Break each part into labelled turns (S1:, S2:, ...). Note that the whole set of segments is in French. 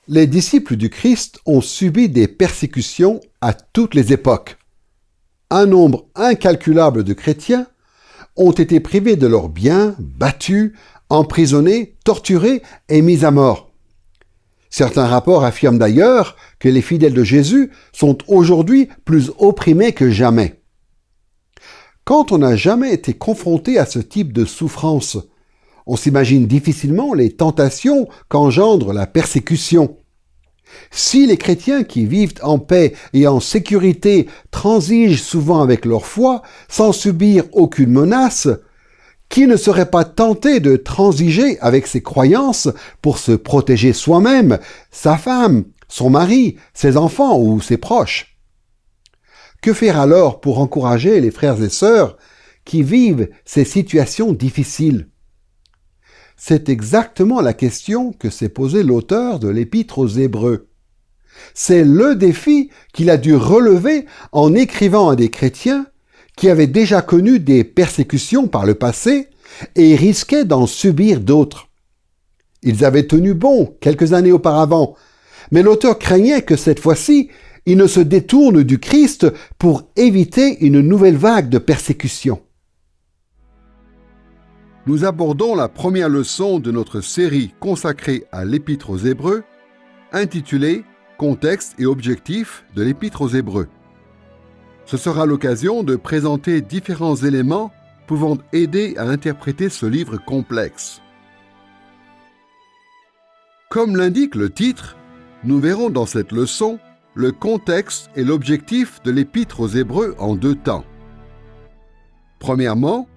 S1: Les disciples du Christ ont subi des persécutions à toutes les époques. Un nombre incalculable de chrétiens ont été privés de leurs biens, battus, emprisonnés, torturés et mis à mort. Certains rapports affirment d'ailleurs que les fidèles de Jésus sont aujourd'hui plus opprimés que jamais. Quand on n'a jamais été confronté à ce type de souffrance, on s'imagine difficilement les tentations qu'engendre la persécution. Si les chrétiens qui vivent en paix et en sécurité transigent souvent avec leur foi sans subir aucune menace, qui ne serait pas tenté de transiger avec ses croyances pour se protéger soi-même, sa femme, son mari, ses enfants ou ses proches? Que faire alors pour encourager les frères et sœurs qui vivent ces situations difficiles? C'est exactement la question que s'est posée l'auteur de l'Épître aux Hébreux. C'est le défi qu'il a dû relever en écrivant à des chrétiens qui avaient déjà connu des persécutions par le passé et risquaient d'en subir d'autres. Ils avaient tenu bon quelques années auparavant, mais l'auteur craignait que cette fois-ci, il ne se détourne du Christ pour éviter une nouvelle vague de persécution. Nous abordons la première leçon de notre série consacrée à l'Épître aux Hébreux, intitulée « Contexte et objectif de l'Épître aux Hébreux ». Ce sera l'occasion de présenter différents éléments pouvant aider à interpréter ce livre complexe. Comme l'indique le titre, nous verrons dans cette leçon le contexte et l'objectif de l'Épître aux Hébreux en deux temps. Premièrement,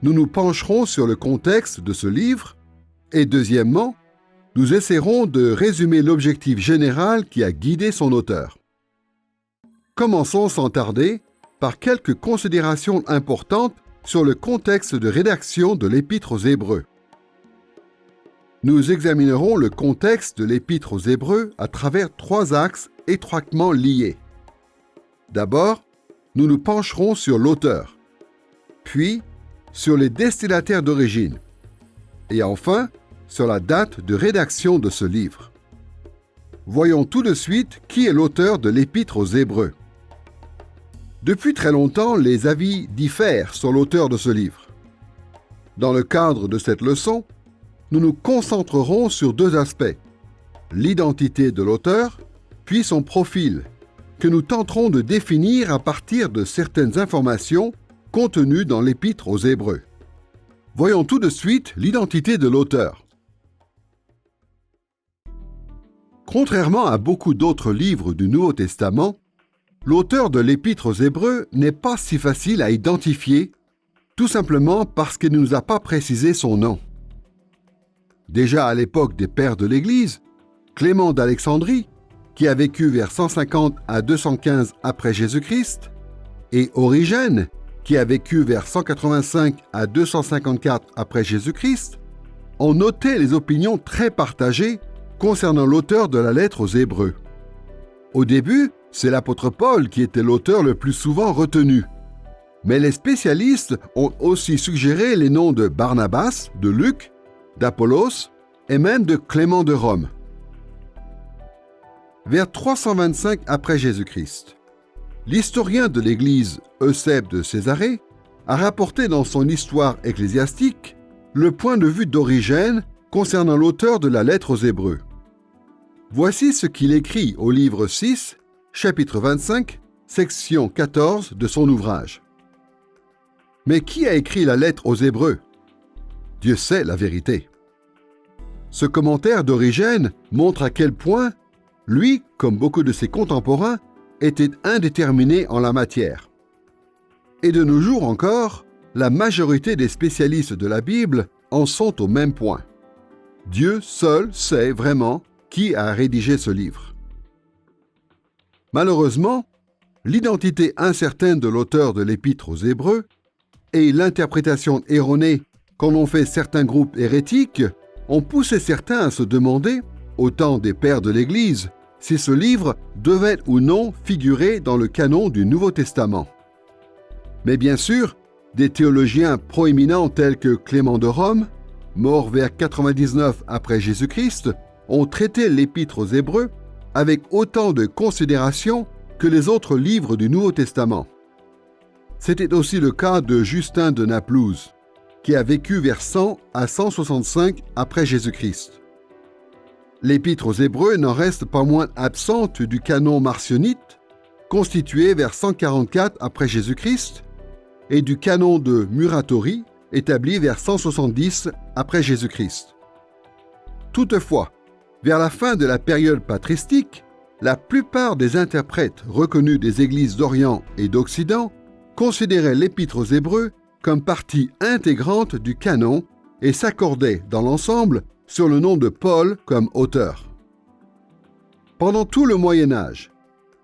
S1: nous nous pencherons sur le contexte de ce livre et deuxièmement, nous essaierons de résumer l'objectif général qui a guidé son auteur. Commençons sans tarder par quelques considérations importantes sur le contexte de rédaction de l'Épître aux Hébreux. Nous examinerons le contexte de l'Épître aux Hébreux à travers trois axes étroitement liés. D'abord, nous nous pencherons sur l'auteur, puis sur les destinataires d'origine, et enfin sur la date de rédaction de ce livre. Voyons tout de suite qui est l'auteur de l'Épître aux Hébreux. Depuis très longtemps, les avis diffèrent sur l'auteur de ce livre. Dans le cadre de cette leçon, nous nous concentrerons sur deux aspects, l'identité de l'auteur, puis son profil, que nous tenterons de définir à partir de certaines informations contenues dans l'Épître aux Hébreux. Voyons tout de suite l'identité de l'auteur. Contrairement à beaucoup d'autres livres du Nouveau Testament, l'auteur de l'Épître aux Hébreux n'est pas si facile à identifier, tout simplement parce qu'il ne nous a pas précisé son nom. Déjà à l'époque des pères de l'Église, Clément d'Alexandrie, qui a vécu vers 150 à 215 après Jésus-Christ, et Origène, qui a vécu vers 185 à 254 après Jésus-Christ, ont noté les opinions très partagées concernant l'auteur de la lettre aux Hébreux. Au début, c'est l'apôtre Paul qui était l'auteur le plus souvent retenu. Mais les spécialistes ont aussi suggéré les noms de Barnabas, de Luc, d'Apollos et même de Clément de Rome. Vers 325 après Jésus-Christ, l'historien de l'Église Eusèbe de Césarée a rapporté dans son histoire ecclésiastique le point de vue d'Origène concernant l'auteur de la lettre aux Hébreux. Voici ce qu'il écrit au livre 6, chapitre 25, section 14 de son ouvrage. Mais qui a écrit la lettre aux Hébreux? Dieu sait la vérité. Ce commentaire d'Origène montre à quel point, lui, comme beaucoup de ses contemporains, était indéterminé en la matière. Et de nos jours encore, la majorité des spécialistes de la Bible en sont au même point. Dieu seul sait vraiment qui a rédigé ce livre. Malheureusement, l'identité incertaine de l'auteur de l'Épître aux Hébreux et l'interprétation erronée qu'en ont fait certains groupes hérétiques ont poussé certains à se demander, au temps des pères de l'Église, si ce livre devait ou non figurer dans le canon du Nouveau Testament. Mais bien sûr, des théologiens proéminents tels que Clément de Rome, mort vers 99 après Jésus-Christ, ont traité l'Épître aux Hébreux avec autant de considération que les autres livres du Nouveau Testament. C'était aussi le cas de Justin de Naplouse, qui a vécu vers 100 à 165 après Jésus-Christ. L'Épître aux Hébreux n'en reste pas moins absente du canon marcionite, constitué vers 144 après Jésus-Christ, et du canon de Muratori, établi vers 170 après Jésus-Christ. Toutefois, vers la fin de la période patristique, la plupart des interprètes reconnus des églises d'Orient et d'Occident considéraient l'Épître aux Hébreux comme partie intégrante du canon et s'accordaient dans l'ensemble sur le nom de Paul comme auteur. Pendant tout le Moyen Âge,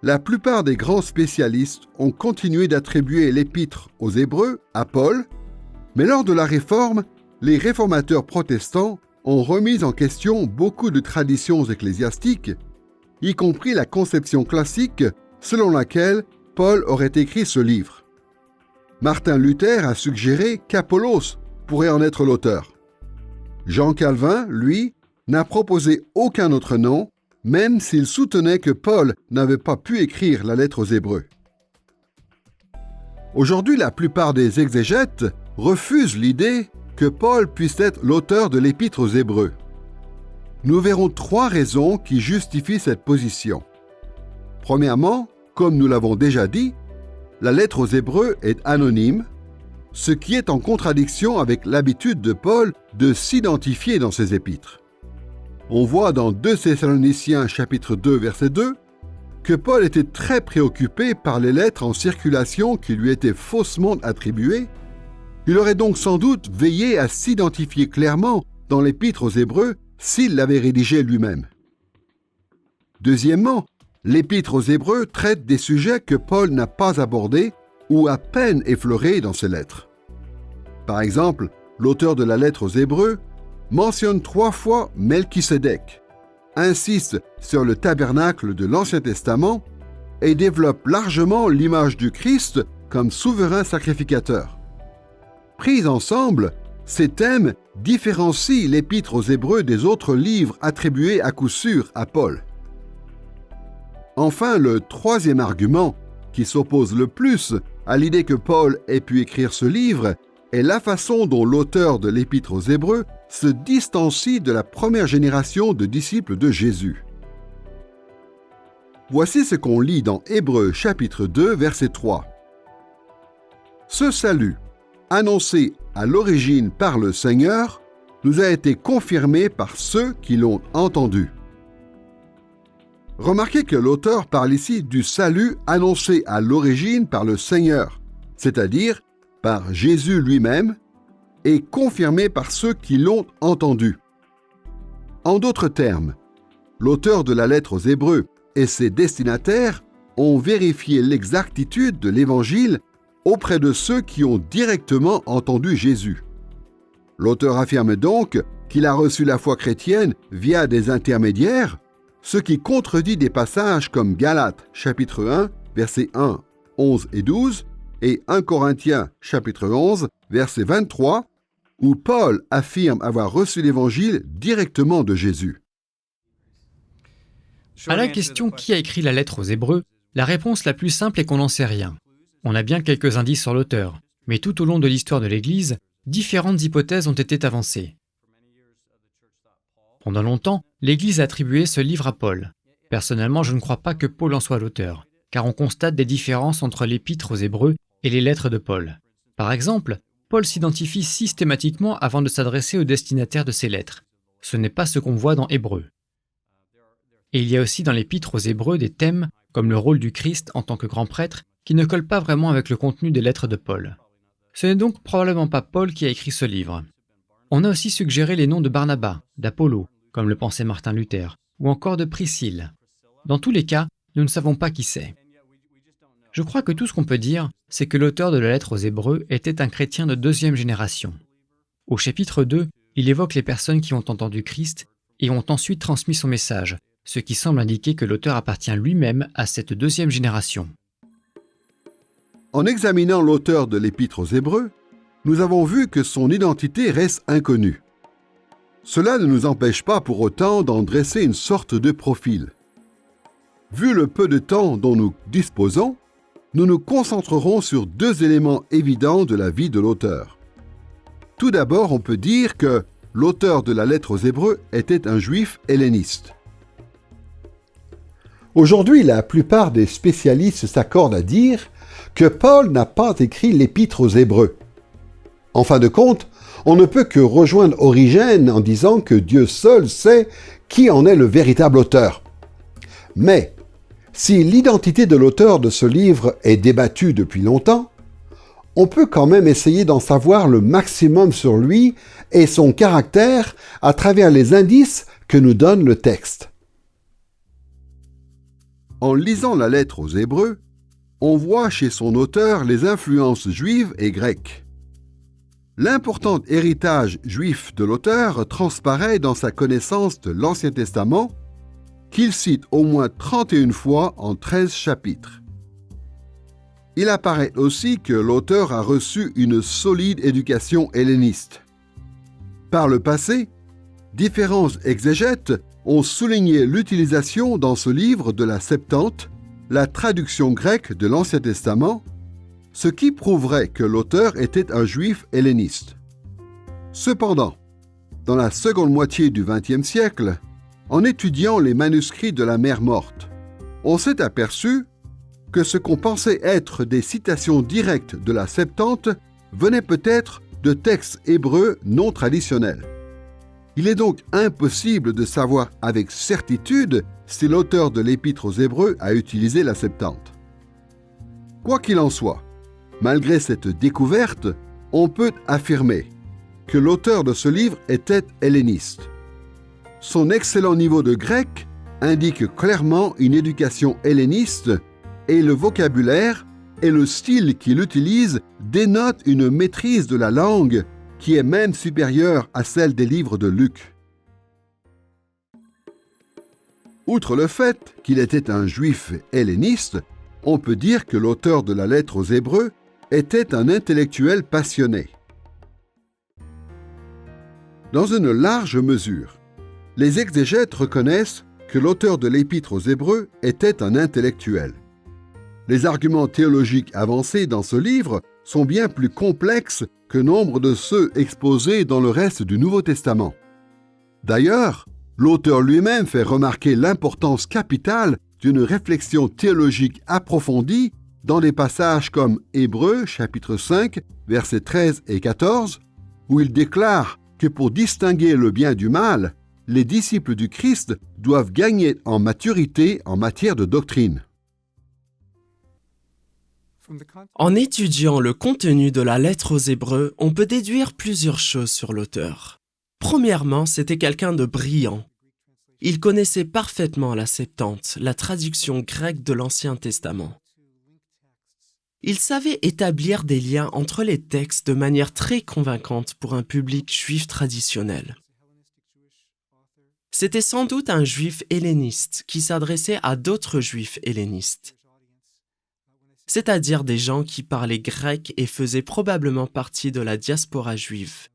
S1: la plupart des grands spécialistes ont continué d'attribuer l'Épître aux Hébreux à Paul, mais lors de la Réforme, les réformateurs protestants ont remis en question beaucoup de traditions ecclésiastiques, y compris la conception classique selon laquelle Paul aurait écrit ce livre. Martin Luther a suggéré qu'Apollos pourrait en être l'auteur. Jean Calvin, lui, n'a proposé aucun autre nom, même s'il soutenait que Paul n'avait pas pu écrire la lettre aux Hébreux. Aujourd'hui, la plupart des exégètes refusent l'idée que Paul puisse être l'auteur de l'Épître aux Hébreux. Nous verrons 3 raisons qui justifient cette position. Premièrement, comme nous l'avons déjà dit, la lettre aux Hébreux est anonyme, ce qui est en contradiction avec l'habitude de Paul de s'identifier dans ses épîtres. On voit dans 2 Thessaloniciens chapitre 2 verset 2 que Paul était très préoccupé par les lettres en circulation qui lui étaient faussement attribuées. Il aurait donc sans doute veillé à s'identifier clairement dans l'Épître aux Hébreux s'il l'avait rédigé lui-même. Deuxièmement, l'Épître aux Hébreux traite des sujets que Paul n'a pas abordés ou à peine effleurés dans ses lettres. Par exemple, l'auteur de la lettre aux Hébreux mentionne 3 fois Melchisédek, insiste sur le tabernacle de l'Ancien Testament et développe largement l'image du Christ comme souverain sacrificateur. Pris ensemble, ces thèmes différencient l'Épître aux Hébreux des autres livres attribués à coup sûr à Paul. Enfin, le 3e argument, qui s'oppose le plus à l'idée que Paul ait pu écrire ce livre, est la façon dont l'auteur de l'Épître aux Hébreux se distancie de la première génération de disciples de Jésus. Voici ce qu'on lit dans Hébreux chapitre 2, verset 3. Ce salut, annoncé à l'origine par le Seigneur, nous a été confirmé par ceux qui l'ont entendu. Remarquez que l'auteur parle ici du salut annoncé à l'origine par le Seigneur, c'est-à-dire par Jésus lui-même, et confirmé par ceux qui l'ont entendu. En d'autres termes, l'auteur de la lettre aux Hébreux et ses destinataires ont vérifié l'exactitude de l'Évangile auprès de ceux qui ont directement entendu Jésus. L'auteur affirme donc qu'il a reçu la foi chrétienne via des intermédiaires, ce qui contredit des passages comme Galates chapitre 1, versets 1, 11 et 12, et 1 Corinthiens chapitre 11, verset 23, où Paul affirme avoir reçu l'Évangile directement de Jésus.
S2: À la question « Qui a écrit la lettre aux Hébreux ?», la réponse la plus simple est qu'on n'en sait rien. On a bien quelques indices sur l'auteur, mais tout au long de l'histoire de l'Église, différentes hypothèses ont été avancées. Pendant longtemps, l'Église a attribué ce livre à Paul. Personnellement, je ne crois pas que Paul en soit l'auteur, car on constate des différences entre l'Épître aux Hébreux et les lettres de Paul. Par exemple, Paul s'identifie systématiquement avant de s'adresser au destinataire de ses lettres. Ce n'est pas ce qu'on voit dans Hébreux. Et il y a aussi dans l'Épître aux Hébreux des thèmes, comme le rôle du Christ en tant que grand prêtre, qui ne collent pas vraiment avec le contenu des lettres de Paul. Ce n'est donc probablement pas Paul qui a écrit ce livre. On a aussi suggéré les noms de Barnabas, d'Apollo, comme le pensait Martin Luther, ou encore de Priscille. Dans tous les cas, nous ne savons pas qui c'est. Je crois que tout ce qu'on peut dire, c'est que l'auteur de la lettre aux Hébreux était un chrétien de 2e génération. Au chapitre 2, il évoque les personnes qui ont entendu Christ et ont ensuite transmis son message, ce qui semble indiquer que l'auteur appartient lui-même à cette 2e génération.
S1: En examinant l'auteur de l'Épître aux Hébreux, nous avons vu que son identité reste inconnue. Cela ne nous empêche pas pour autant d'en dresser une sorte de profil. Vu le peu de temps dont nous disposons, nous nous concentrerons sur deux éléments évidents de la vie de l'auteur. Tout d'abord, on peut dire que l'auteur de la lettre aux Hébreux était un juif helléniste. Aujourd'hui, la plupart des spécialistes s'accordent à dire que Paul n'a pas écrit l'épître aux Hébreux. En fin de compte, on ne peut que rejoindre Origène en disant que Dieu seul sait qui en est le véritable auteur. Mais, si l'identité de l'auteur de ce livre est débattue depuis longtemps, on peut quand même essayer d'en savoir le maximum sur lui et son caractère à travers les indices que nous donne le texte. En lisant la lettre aux Hébreux, on voit chez son auteur les influences juives et grecques. L'important héritage juif de l'auteur transparaît dans sa connaissance de l'Ancien Testament, qu'il cite au moins 31 fois en 13 chapitres. Il apparaît aussi que l'auteur a reçu une solide éducation helléniste. Par le passé, différents exégètes ont souligné l'utilisation dans ce livre de la Septante, la traduction grecque de l'Ancien Testament, ce qui prouverait que l'auteur était un juif helléniste. Cependant, dans la seconde moitié du XXe siècle, en étudiant les manuscrits de la Mer Morte, on s'est aperçu que ce qu'on pensait être des citations directes de la Septante venait peut-être de textes hébreux non traditionnels. Il est donc impossible de savoir avec certitude si l'auteur de l'Épître aux Hébreux a utilisé la Septante. Quoi qu'il en soit, malgré cette découverte, on peut affirmer que l'auteur de ce livre était helléniste. Son excellent niveau de grec indique clairement une éducation helléniste et le vocabulaire et le style qu'il utilise dénotent une maîtrise de la langue qui est même supérieure à celle des livres de Luc. Outre le fait qu'il était un juif helléniste, on peut dire que l'auteur de la lettre aux Hébreux était un intellectuel passionné. Dans une large mesure, les exégètes reconnaissent que l'auteur de l'Épître aux Hébreux était un intellectuel. Les arguments théologiques avancés dans ce livre sont bien plus complexes que nombre de ceux exposés dans le reste du Nouveau Testament. D'ailleurs, l'auteur lui-même fait remarquer l'importance capitale d'une réflexion théologique approfondie dans des passages comme Hébreux, chapitre 5, versets 13 et 14, où il déclare que pour distinguer le bien du mal, les disciples du Christ doivent gagner en maturité en matière de doctrine.
S3: En étudiant le contenu de la lettre aux Hébreux, on peut déduire plusieurs choses sur l'auteur. Premièrement, c'était quelqu'un de brillant. Il connaissait parfaitement la Septante, la traduction grecque de l'Ancien Testament. Il savait établir des liens entre les textes de manière très convaincante pour un public juif traditionnel. C'était sans doute un juif helléniste qui s'adressait à d'autres juifs hellénistes, c'est-à-dire des gens qui parlaient grec et faisaient probablement partie de la diaspora juive,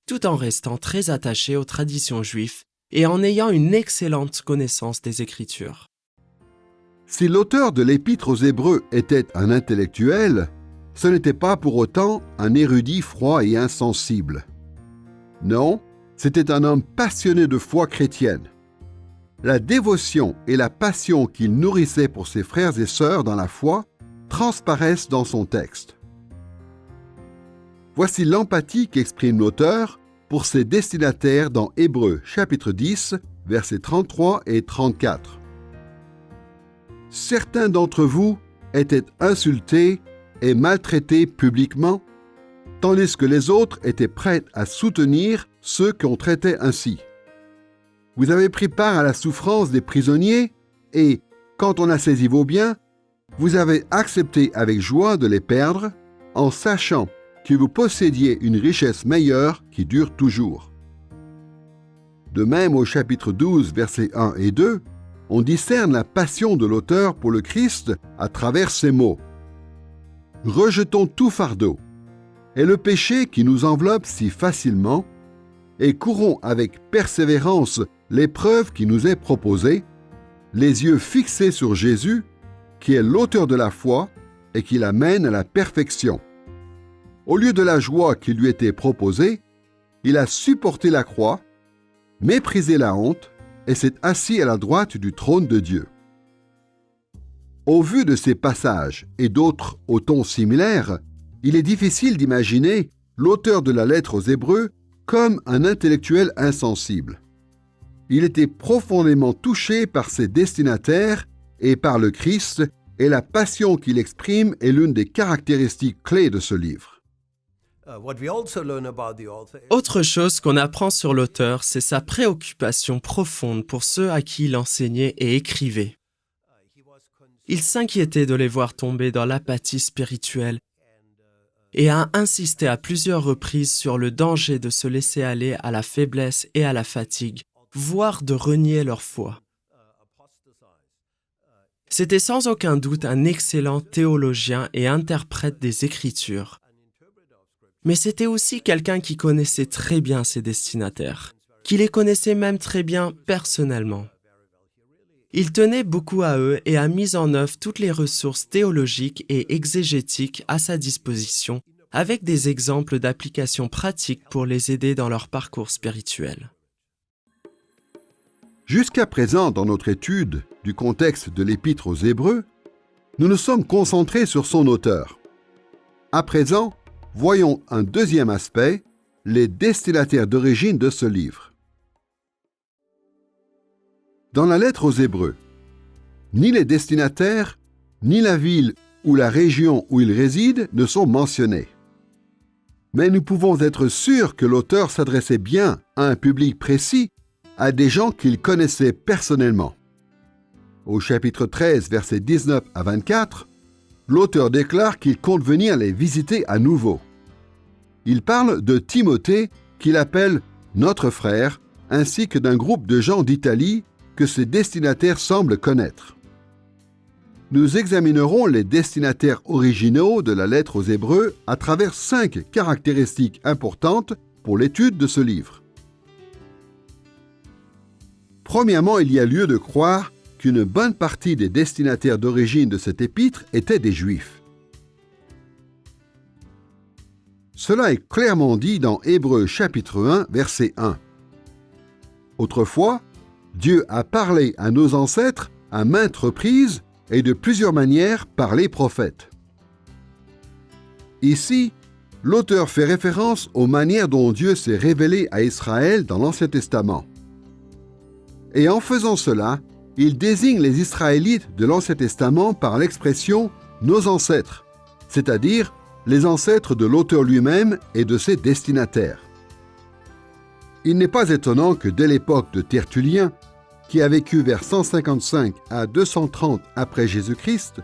S3: tout en restant très attachés aux traditions juives et en ayant une excellente connaissance des Écritures.
S1: Si l'auteur de l'Épître aux Hébreux était un intellectuel, ce n'était pas pour autant un érudit froid et insensible. Non, c'était un homme passionné de foi chrétienne. La dévotion et la passion qu'il nourrissait pour ses frères et sœurs dans la foi transparaissent dans son texte. Voici l'empathie qu'exprime l'auteur pour ses destinataires dans Hébreux chapitre 10, versets 33 et 34. « Certains d'entre vous étaient insultés et maltraités publiquement, tandis que les autres étaient prêts à soutenir ceux qu'on traitait ainsi. Vous avez pris part à la souffrance des prisonniers et, quand on a saisi vos biens, vous avez accepté avec joie de les perdre en sachant que vous possédiez une richesse meilleure qui dure toujours. » De même, au chapitre 12, versets 1 et 2, on discerne la passion de l'auteur pour le Christ à travers ces mots. « Rejetons tout fardeau et le péché qui nous enveloppe si facilement, et courons avec persévérance l'épreuve qui nous est proposée, les yeux fixés sur Jésus, qui est l'auteur de la foi et qui l'amène à la perfection. Au lieu de la joie qui lui était proposée, il a supporté la croix, méprisé la honte et s'est assis à la droite du trône de Dieu. Au vu de ces passages et d'autres au ton similaire, il est difficile d'imaginer l'auteur de la lettre aux Hébreux comme un intellectuel insensible. Il était profondément touché par ses destinataires et par le Christ, et la passion qu'il exprime est l'une des caractéristiques clés de ce livre.
S3: Autre chose qu'on apprend sur l'auteur, c'est sa préoccupation profonde pour ceux à qui il enseignait et écrivait. Il s'inquiétait de les voir tomber dans l'apathie spirituelle et a insisté à plusieurs reprises sur le danger de se laisser aller à la faiblesse et à la fatigue, voire de renier leur foi. C'était sans aucun doute un excellent théologien et interprète des Écritures. Mais c'était aussi quelqu'un qui connaissait très bien ses destinataires, qui les connaissait même très bien personnellement. Il tenait beaucoup à eux et a mis en œuvre toutes les ressources théologiques et exégétiques à sa disposition, avec des exemples d'applications pratiques pour les aider dans leur parcours spirituel.
S1: Jusqu'à présent, dans notre étude du contexte de l'Épître aux Hébreux, nous nous sommes concentrés sur son auteur. À présent, voyons un deuxième aspect, les destinataires d'origine de ce livre. Dans la lettre aux Hébreux, ni les destinataires, ni la ville ou la région où ils résident ne sont mentionnés. Mais nous pouvons être sûrs que l'auteur s'adressait bien à un public précis, à des gens qu'il connaissait personnellement. Au chapitre 13, versets 19 à 24, l'auteur déclare qu'il compte venir les visiter à nouveau. Il parle de Timothée, qu'il appelle « notre frère », ainsi que d'un groupe de gens d'Italie que ses destinataires semblent connaître. Nous examinerons les destinataires originaux de la lettre aux Hébreux à travers 5 caractéristiques importantes pour l'étude de ce livre. Premièrement, il y a lieu de croire qu'une bonne partie des destinataires d'origine de cet épître étaient des Juifs. Cela est clairement dit dans Hébreux chapitre 1, verset 1. Autrefois, Dieu a parlé à nos ancêtres à maintes reprises et de plusieurs manières par les prophètes. Ici, l'auteur fait référence aux manières dont Dieu s'est révélé à Israël dans l'Ancien Testament. Et en faisant cela, il désigne les Israélites de l'Ancien Testament par l'expression « nos ancêtres », c'est-à-dire les ancêtres de l'auteur lui-même et de ses destinataires. Il n'est pas étonnant que dès l'époque de Tertullien, qui a vécu vers 155 à 230 après Jésus-Christ,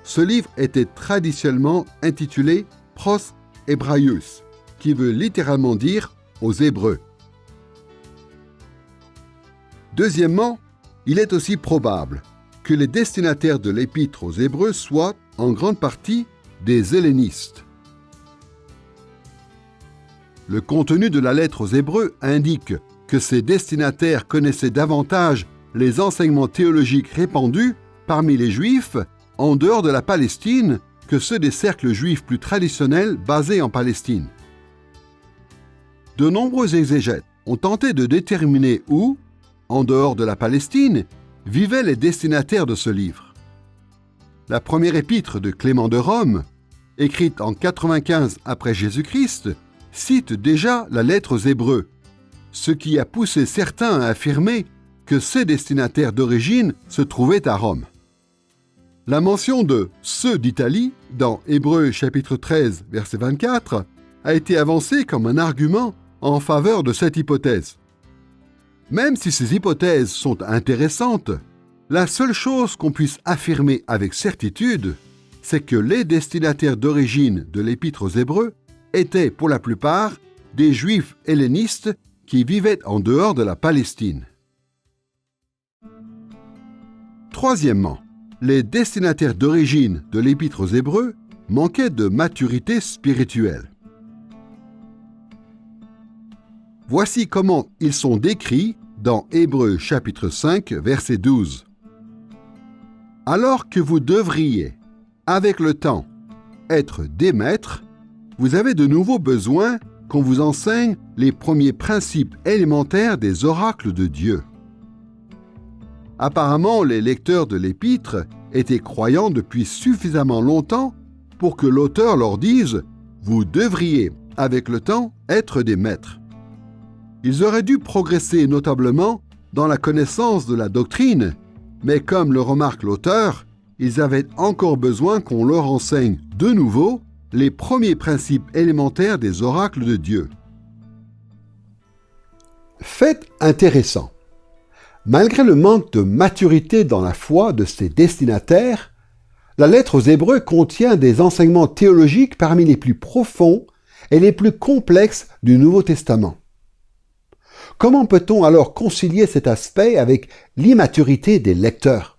S1: ce livre était traditionnellement intitulé Pros Hebraios, qui veut littéralement dire « aux Hébreux ». Deuxièmement, il est aussi probable que les destinataires de l'Épître aux Hébreux soient, en grande partie, des hellénistes. Le contenu de la lettre aux Hébreux indique que ces destinataires connaissaient davantage les enseignements théologiques répandus parmi les Juifs en dehors de la Palestine que ceux des cercles juifs plus traditionnels basés en Palestine. De nombreux exégètes ont tenté de déterminer où, en dehors de la Palestine, vivaient les destinataires de ce livre. La première épître de Clément de Rome, écrite en 95 après Jésus-Christ, cite déjà la lettre aux Hébreux, ce qui a poussé certains à affirmer que ces destinataires d'origine se trouvaient à Rome. La mention de « ceux d'Italie » dans Hébreux chapitre 13, verset 24, a été avancée comme un argument en faveur de cette hypothèse. Même si ces hypothèses sont intéressantes, la seule chose qu'on puisse affirmer avec certitude, c'est que les destinataires d'origine de l'Épître aux Hébreux étaient pour la plupart des Juifs hellénistes qui vivaient en dehors de la Palestine. Troisièmement, les destinataires d'origine de l'Épître aux Hébreux manquaient de maturité spirituelle. Voici comment ils sont décrits dans Hébreux chapitre 5, verset 12. Alors que vous devriez, avec le temps, être des maîtres, vous avez de nouveau besoin qu'on vous enseigne les premiers principes élémentaires des oracles de Dieu. Apparemment, les lecteurs de l'Épître étaient croyants depuis suffisamment longtemps pour que l'auteur leur dise « Vous devriez, avec le temps, être des maîtres ». Ils auraient dû progresser notablement dans la connaissance de la doctrine, mais comme le remarque l'auteur, ils avaient encore besoin qu'on leur enseigne de nouveau les premiers principes élémentaires des oracles de Dieu. Fait intéressant. Malgré le manque de maturité dans la foi de ses destinataires, la lettre aux Hébreux contient des enseignements théologiques parmi les plus profonds et les plus complexes du Nouveau Testament. Comment peut-on alors concilier cet aspect avec l'immaturité des lecteurs?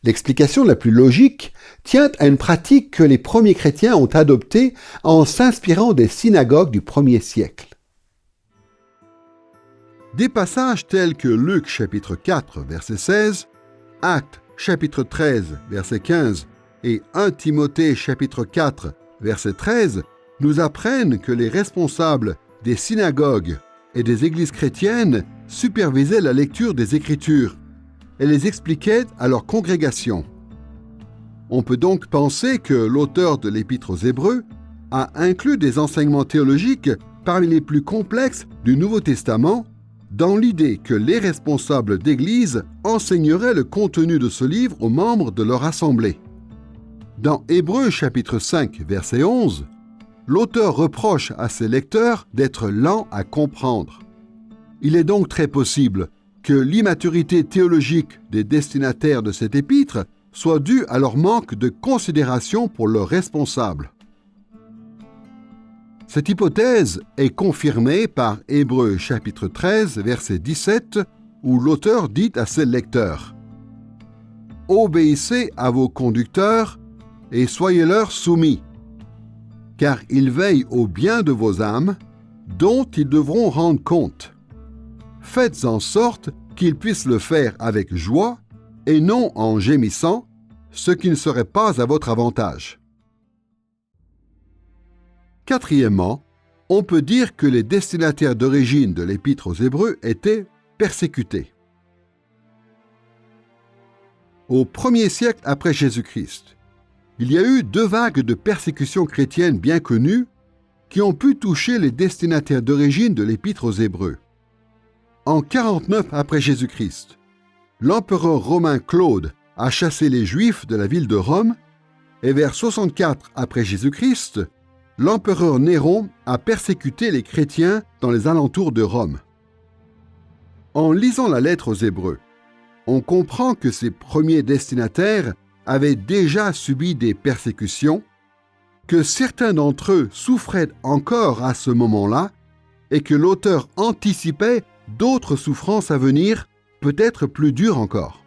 S1: L'explication la plus logique tient à une pratique que les premiers chrétiens ont adoptée en s'inspirant des synagogues du 1er siècle. Des passages tels que Luc chapitre 4, verset 16, Actes chapitre 13, verset 15 et 1 Timothée chapitre 4, verset 13 nous apprennent que les responsables des synagogues et des églises chrétiennes supervisaient la lecture des Écritures et les expliquaient à leur congrégation. On peut donc penser que l'auteur de l'Épître aux Hébreux a inclus des enseignements théologiques parmi les plus complexes du Nouveau Testament dans l'idée que les responsables d'Église enseigneraient le contenu de ce livre aux membres de leur assemblée. Dans Hébreux chapitre 5, verset 11, l'auteur reproche à ses lecteurs d'être lents à comprendre. Il est donc très possible que l'immaturité théologique des destinataires de cet épître soit due à leur manque de considération pour leurs responsables. Cette hypothèse est confirmée par Hébreux chapitre 13, verset 17, où l'auteur dit à ses lecteurs « Obéissez à vos conducteurs et soyez-leur soumis, car ils veillent au bien de vos âmes, dont ils devront rendre compte. Faites en sorte qu'ils puissent le faire avec joie et non en gémissant, ce qui ne serait pas à votre avantage. » Quatrièmement, on peut dire que les destinataires d'origine de l'Épître aux Hébreux étaient persécutés. Au 1er siècle après Jésus-Christ, il y a eu 2 vagues de persécutions chrétiennes bien connues qui ont pu toucher les destinataires d'origine de l'Épître aux Hébreux. En 49 après Jésus-Christ, l'empereur romain Claude a chassé les Juifs de la ville de Rome et vers 64 après Jésus-Christ, l'empereur Néron a persécuté les chrétiens dans les alentours de Rome. En lisant la lettre aux Hébreux, on comprend que ces premiers destinataires avaient déjà subi des persécutions, que certains d'entre eux souffraient encore à ce moment-là et que l'auteur anticipait d'autres souffrances à venir, peut-être plus dures encore.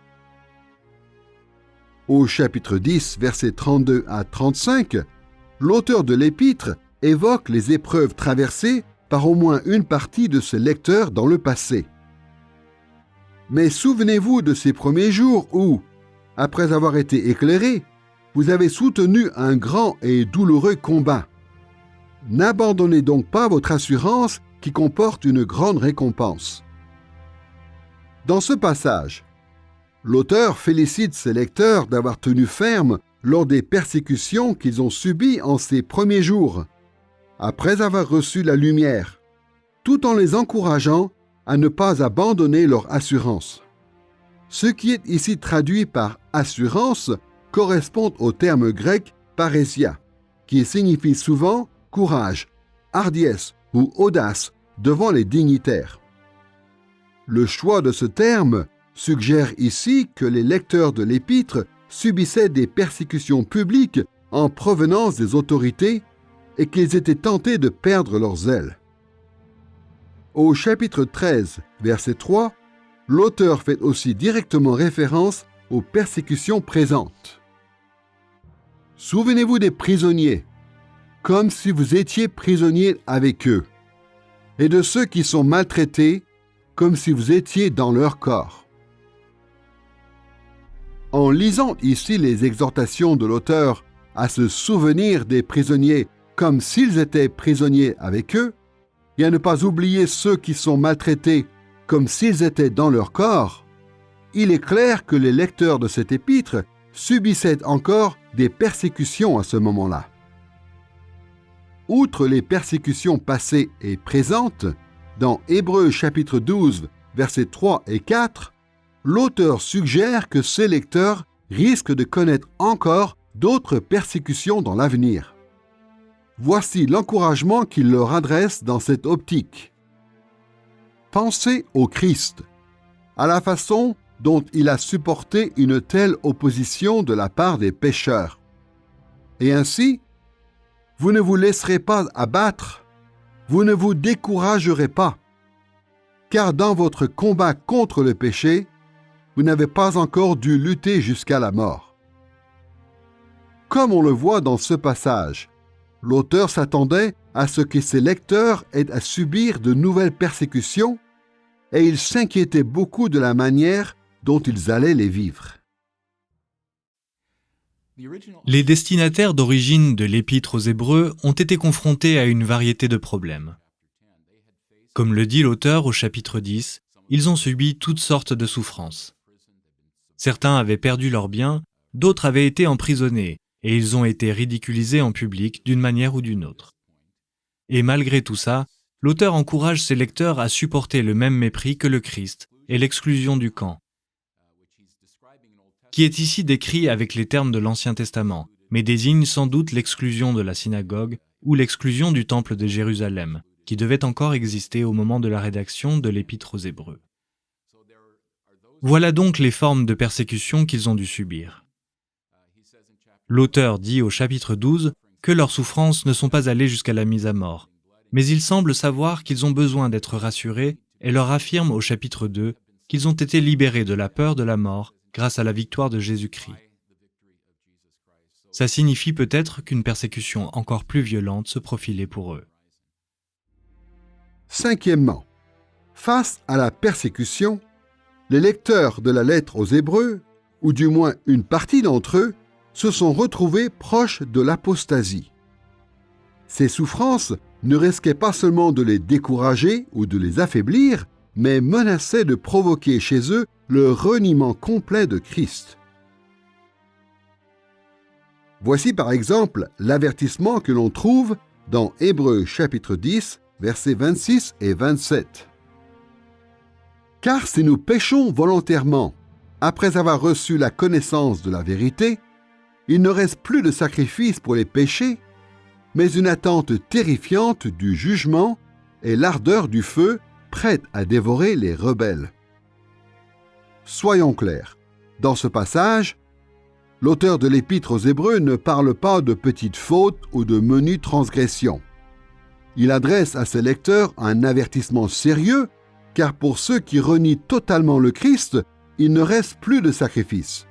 S1: Au chapitre 10, versets 32 à 35, l'auteur de l'Épître évoque les épreuves traversées par au moins une partie de ses lecteurs dans le passé. Mais souvenez-vous de ces premiers jours où, après avoir été éclairés, vous avez soutenu un grand et douloureux combat. N'abandonnez donc pas votre assurance qui comporte une grande récompense. Dans ce passage, l'auteur félicite ses lecteurs d'avoir tenu ferme lors des persécutions qu'ils ont subies en ces premiers jours, après avoir reçu la lumière, tout en les encourageant à ne pas abandonner leur assurance. Ce qui est ici traduit par « assurance » correspond au terme grec « parésia », qui signifie souvent « courage », « hardiesse » ou « audace » devant les dignitaires. Le choix de ce terme suggère ici que les lecteurs de l'Épître subissaient des persécutions publiques en provenance des autorités et qu'ils étaient tentés de perdre leur zèle. Au chapitre 13, verset 3, l'auteur fait aussi directement référence aux persécutions présentes. Souvenez-vous des prisonniers, comme si vous étiez prisonniers avec eux, et de ceux qui sont maltraités, comme si vous étiez dans leur corps. En lisant ici les exhortations de l'auteur à se souvenir des prisonniers comme s'ils étaient prisonniers avec eux, et à ne pas oublier ceux qui sont maltraités comme s'ils étaient dans leur corps, il est clair que les lecteurs de cet épître subissaient encore des persécutions à ce moment-là. Outre les persécutions passées et présentes, dans Hébreux chapitre 12, versets 3 et 4, l'auteur suggère que ces lecteurs risquent de connaître encore d'autres persécutions dans l'avenir. Voici l'encouragement qu'il leur adresse dans cette optique. Pensez au Christ, à la façon dont il a supporté une telle opposition de la part des pécheurs. Et ainsi, vous ne vous laisserez pas abattre, vous ne vous découragerez pas, car dans votre combat contre le péché, vous n'avez pas encore dû lutter jusqu'à la mort. Comme on le voit dans ce passage, l'auteur s'attendait à ce que ses lecteurs aient à subir de nouvelles persécutions et il s'inquiétait beaucoup de la manière dont ils allaient les vivre.
S4: Les destinataires d'origine de l'Épître aux Hébreux ont été confrontés à une variété de problèmes. Comme le dit l'auteur au chapitre 10, ils ont subi toutes sortes de souffrances. Certains avaient perdu leurs biens, d'autres avaient été emprisonnés, et ils ont été ridiculisés en public d'une manière ou d'une autre. Et malgré tout ça, l'auteur encourage ses lecteurs à supporter le même mépris que le Christ et l'exclusion du camp, qui est ici décrit avec les termes de l'Ancien Testament, mais désigne sans doute l'exclusion de la synagogue ou l'exclusion du temple de Jérusalem, qui devait encore exister au moment de la rédaction de l'Épître aux Hébreux. Voilà donc les formes de persécution qu'ils ont dû subir. L'auteur dit au chapitre 12 que leurs souffrances ne sont pas allées jusqu'à la mise à mort, mais il semble savoir qu'ils ont besoin d'être rassurés et leur affirme au chapitre 2 qu'ils ont été libérés de la peur de la mort grâce à la victoire de Jésus-Christ. Ça signifie peut-être qu'une persécution encore plus violente se profilait pour eux.
S1: Cinquièmement, face à la persécution, les lecteurs de la lettre aux Hébreux, ou du moins une partie d'entre eux, se sont retrouvés proches de l'apostasie. Ces souffrances ne risquaient pas seulement de les décourager ou de les affaiblir, mais menaçaient de provoquer chez eux le reniement complet de Christ. Voici par exemple l'avertissement que l'on trouve dans Hébreux chapitre 10, versets 26 et 27. « Car si nous péchons volontairement, après avoir reçu la connaissance de la vérité, il ne reste plus de sacrifice pour les péchés, mais une attente terrifiante du jugement et l'ardeur du feu prête à dévorer les rebelles. » Soyons clairs, dans ce passage, l'auteur de l'Épître aux Hébreux ne parle pas de petites fautes ou de menues transgressions. Il adresse à ses lecteurs un avertissement sérieux, car pour ceux qui renient totalement le Christ, il ne reste plus de sacrifice.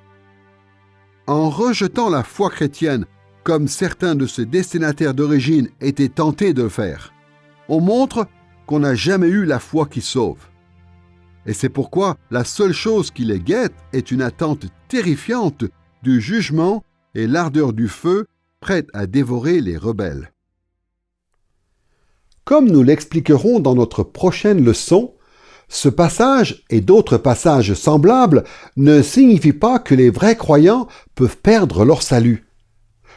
S1: En rejetant la foi chrétienne, comme certains de ses destinataires d'origine étaient tentés de le faire, on montre qu'on n'a jamais eu la foi qui sauve. Et c'est pourquoi la seule chose qui les guette est une attente terrifiante du jugement et l'ardeur du feu prête à dévorer les rebelles. Comme nous l'expliquerons dans notre prochaine leçon, ce passage et d'autres passages semblables ne signifient pas que les vrais croyants peuvent perdre leur salut.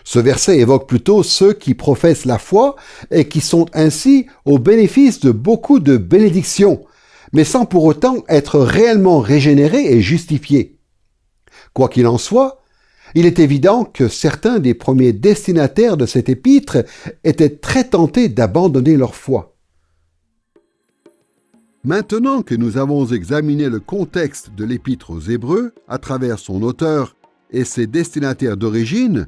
S1: Ce verset évoque plutôt ceux qui professent la foi et qui sont ainsi au bénéfice de beaucoup de bénédictions, mais sans pour autant être réellement régénérés et justifiés. Quoi qu'il en soit, il est évident que certains des premiers destinataires de cet épître étaient très tentés d'abandonner leur foi. Maintenant que nous avons examiné le contexte de l'Épître aux Hébreux à travers son auteur et ses destinataires d'origine,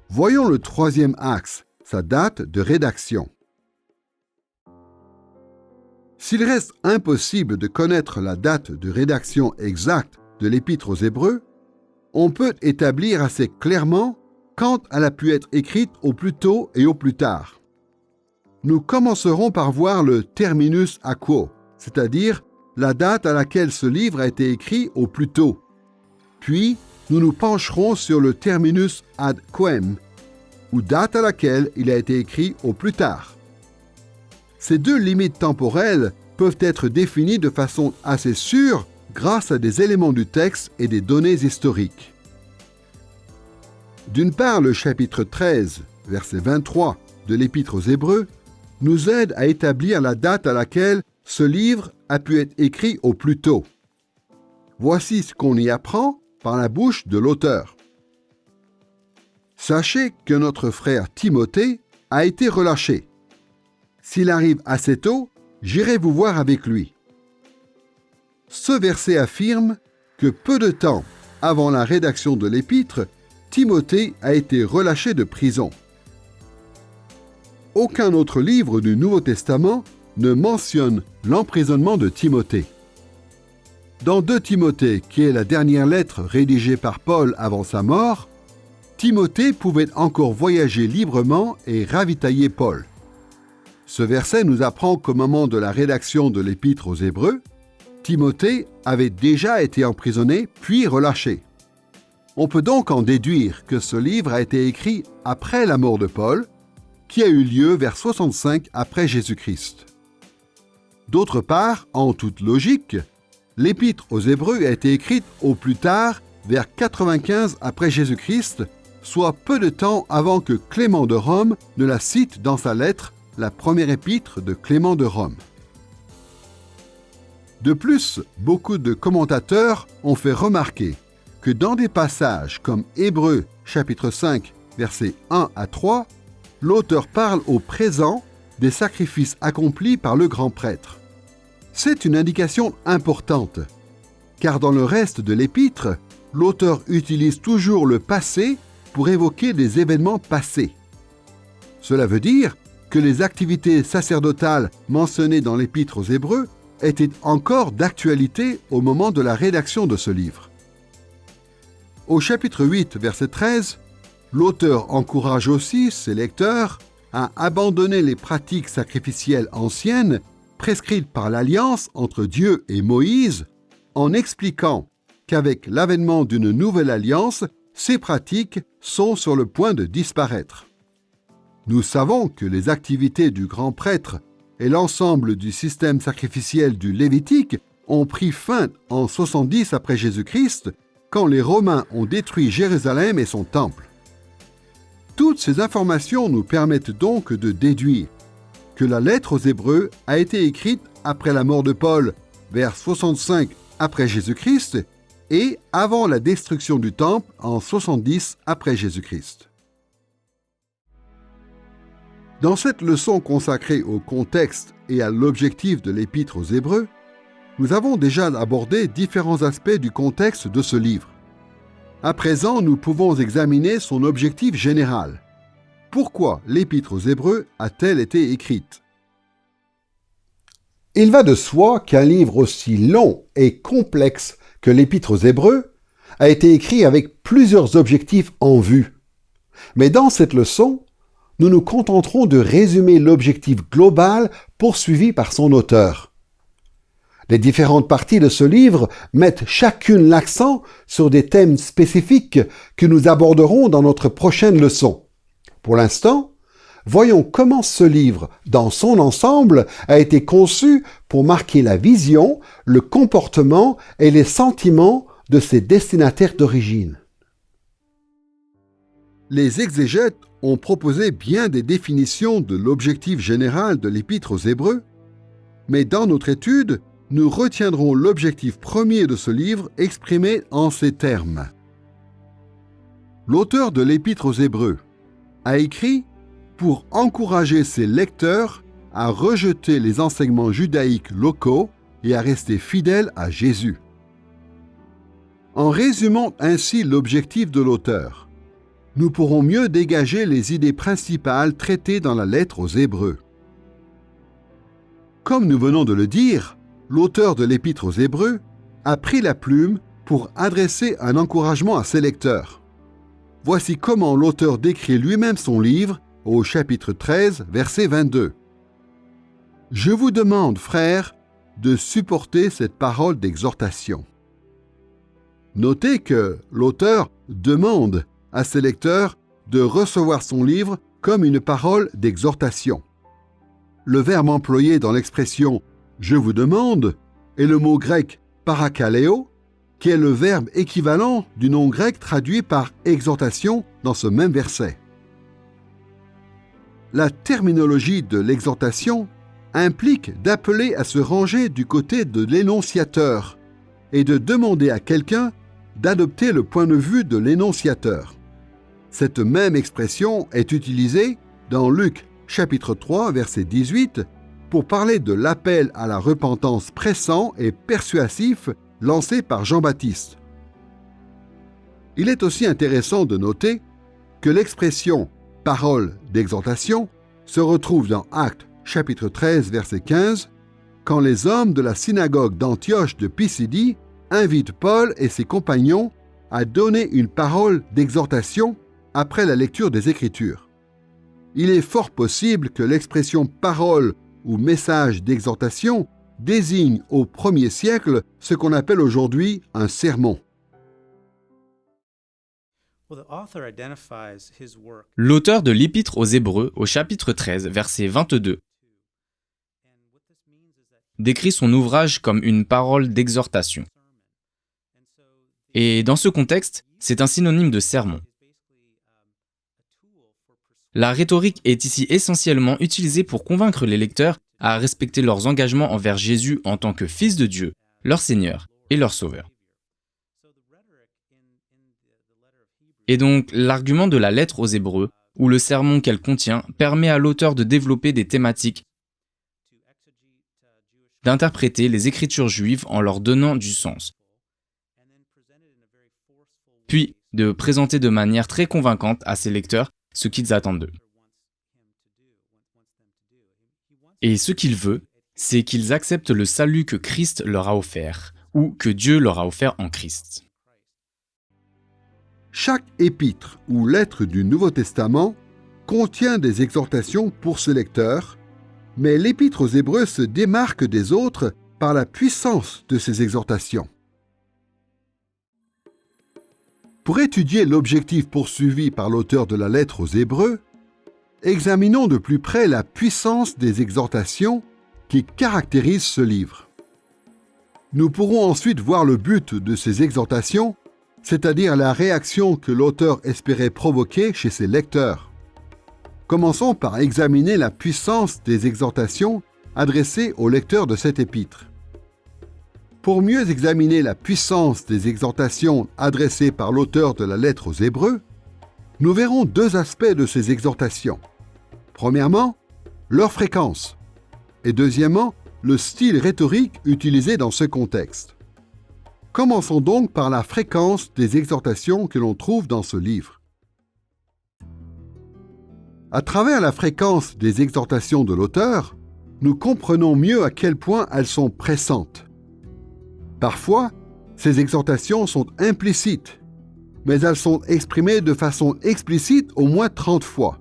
S1: voyons le troisième axe, sa date de rédaction. S'il reste impossible de connaître la date de rédaction exacte de l'Épître aux Hébreux, on peut établir assez clairement quand elle a pu être écrite au plus tôt et au plus tard. nous commencerons par voir le terminus a quo, c'est-à-dire la date à laquelle ce livre a été écrit au plus tôt. Puis, nous nous pencherons sur le terminus ad quem, ou date à laquelle il a été écrit au plus tard. Ces deux limites temporelles peuvent être définies de façon assez sûre grâce à des éléments du texte et des données historiques. D'une part, le chapitre 13, verset 23 de l'Épître aux Hébreux nous aide à établir la date à laquelle ce livre a pu être écrit au plus tôt. Voici ce qu'on y apprend par la bouche de l'auteur. Sachez que notre frère Timothée a été relâché. S'il arrive assez tôt, j'irai vous voir avec lui. Ce verset affirme que peu de temps avant la rédaction de l'épître, Timothée a été relâché de prison. Aucun autre livre du Nouveau Testament ne mentionne l'emprisonnement de Timothée. Dans 2 Timothée, qui est la dernière lettre rédigée par Paul avant sa mort, Timothée pouvait encore voyager librement et ravitailler Paul. Ce verset nous apprend qu'au moment de la rédaction de l'Épître aux Hébreux, Timothée avait déjà été emprisonné puis relâché. On peut donc en déduire que ce livre a été écrit après la mort de Paul, qui a eu lieu vers 65 après Jésus-Christ. D'autre part, en toute logique, l'Épître aux Hébreux a été écrite au plus tard vers 95 après Jésus-Christ, soit peu de temps avant que Clément de Rome ne la cite dans sa lettre, la première épître de Clément de Rome. De plus, beaucoup de commentateurs ont fait remarquer que dans des passages comme Hébreux chapitre 5, versets 1 à 3, l'auteur parle au présent des sacrifices accomplis par le grand prêtre. C'est une indication importante, car dans le reste de l'épître, l'auteur utilise toujours le passé pour évoquer des événements passés. Cela veut dire que les activités sacerdotales mentionnées dans l'Épître aux Hébreux étaient encore d'actualité au moment de la rédaction de ce livre. Au chapitre 8, verset 13, l'auteur encourage aussi ses lecteurs à abandonner les pratiques sacrificielles anciennes prescrites par l'alliance entre Dieu et Moïse, en expliquant qu'avec l'avènement d'une nouvelle alliance, ces pratiques sont sur le point de disparaître. Nous savons que les activités du grand prêtre et l'ensemble du système sacrificiel du Lévitique ont pris fin en 70 après Jésus-Christ, quand les Romains ont détruit Jérusalem et son temple. Toutes ces informations nous permettent donc de déduire que la lettre aux Hébreux a été écrite après la mort de Paul, vers 65 après Jésus-Christ, et avant la destruction du temple en 70 après Jésus-Christ. Dans cette leçon consacrée au contexte et à l'objectif de l'Épître aux Hébreux, nous avons déjà abordé différents aspects du contexte de ce livre. À présent, nous pouvons examiner son objectif général. Pourquoi l'Épître aux Hébreux a-t-elle été écrite ?
S5: Il va de soi qu'un livre aussi long et complexe que l'Épître aux Hébreux a été écrit avec plusieurs objectifs en vue. Mais dans cette leçon, nous nous contenterons de résumer l'objectif global poursuivi par son auteur. Les différentes parties de ce livre mettent chacune l'accent sur des thèmes spécifiques que nous aborderons dans notre prochaine leçon. Pour l'instant, voyons comment ce livre, dans son ensemble, a été conçu pour marquer la vision, le comportement et les sentiments de ses destinataires d'origine.
S1: Les exégètes ont proposé bien des définitions de l'objectif général de l'Épître aux Hébreux, mais dans notre étude, nous retiendrons l'objectif premier de ce livre exprimé en ces termes. L'auteur de l'Épître aux Hébreux a écrit pour encourager ses lecteurs à rejeter les enseignements judaïques locaux et à rester fidèles à Jésus. En résumant ainsi l'objectif de l'auteur, nous pourrons mieux dégager les idées principales traitées dans la lettre aux Hébreux. Comme nous venons de le dire, l'auteur de l'Épître aux Hébreux a pris la plume pour adresser un encouragement à ses lecteurs. Voici comment l'auteur décrit lui-même son livre au chapitre 13, verset 22. Je vous demande, frères, de supporter cette parole d'exhortation. Notez que l'auteur demande à ses lecteurs de recevoir son livre comme une parole d'exhortation. Le verbe employé dans l'expression « je vous demande » est le mot grec « parakaleo », qui est le verbe équivalent du nom grec traduit par « exhortation » dans ce même verset. La terminologie de l'exhortation implique d'appeler à se ranger du côté de l'énonciateur et de demander à quelqu'un d'adopter le point de vue de l'énonciateur. Cette même expression est utilisée dans Luc chapitre 3, verset 18, pour parler de l'appel à la repentance pressant et persuasif lancé par Jean-Baptiste. Il est aussi intéressant de noter que l'expression « parole d'exhortation » se retrouve dans Actes chapitre 13, verset 15, quand les hommes de la synagogue d'Antioche de Pisidie invitent Paul et ses compagnons à donner une parole d'exhortation après la lecture des Écritures. Il est fort possible que l'expression « parole » ou « message d'exhortation » désigne au 1er siècle ce qu'on appelle aujourd'hui un sermon.
S6: L'auteur de l'Épître aux Hébreux, au chapitre 13, verset 22, décrit son ouvrage comme une parole d'exhortation. Et dans ce contexte, c'est un synonyme de sermon. La rhétorique est ici essentiellement utilisée pour convaincre les lecteurs à respecter leurs engagements envers Jésus en tant que Fils de Dieu, leur Seigneur et leur Sauveur. Et donc, l'argument de la lettre aux Hébreux, ou le sermon qu'elle contient, permet à l'auteur de développer des thématiques, d'interpréter les Écritures juives en leur donnant du sens, puis de présenter de manière très convaincante à ses lecteurs ce qu'ils attendent d'eux. Et ce qu'il veut, c'est qu'ils acceptent le salut que Christ leur a offert, ou que Dieu leur a offert en Christ.
S1: Chaque épître ou lettre du Nouveau Testament contient des exhortations pour ses lecteurs, mais l'Épître aux Hébreux se démarque des autres par la puissance de ces exhortations. Pour étudier l'objectif poursuivi par l'auteur de la lettre aux Hébreux, examinons de plus près la puissance des exhortations qui caractérisent ce livre. Nous pourrons ensuite voir le but de ces exhortations, c'est-à-dire la réaction que l'auteur espérait provoquer chez ses lecteurs. Commençons par examiner la puissance des exhortations adressées aux lecteurs de cet épître. Pour mieux examiner la puissance des exhortations adressées par l'auteur de la lettre aux Hébreux, nous verrons deux aspects de ces exhortations. Premièrement, leur fréquence, et deuxièmement, le style rhétorique utilisé dans ce contexte. Commençons donc par la fréquence des exhortations que l'on trouve dans ce livre. À travers la fréquence des exhortations de l'auteur, nous comprenons mieux à quel point elles sont pressantes. Parfois, ces exhortations sont implicites, mais elles sont exprimées de façon explicite au moins 30 fois.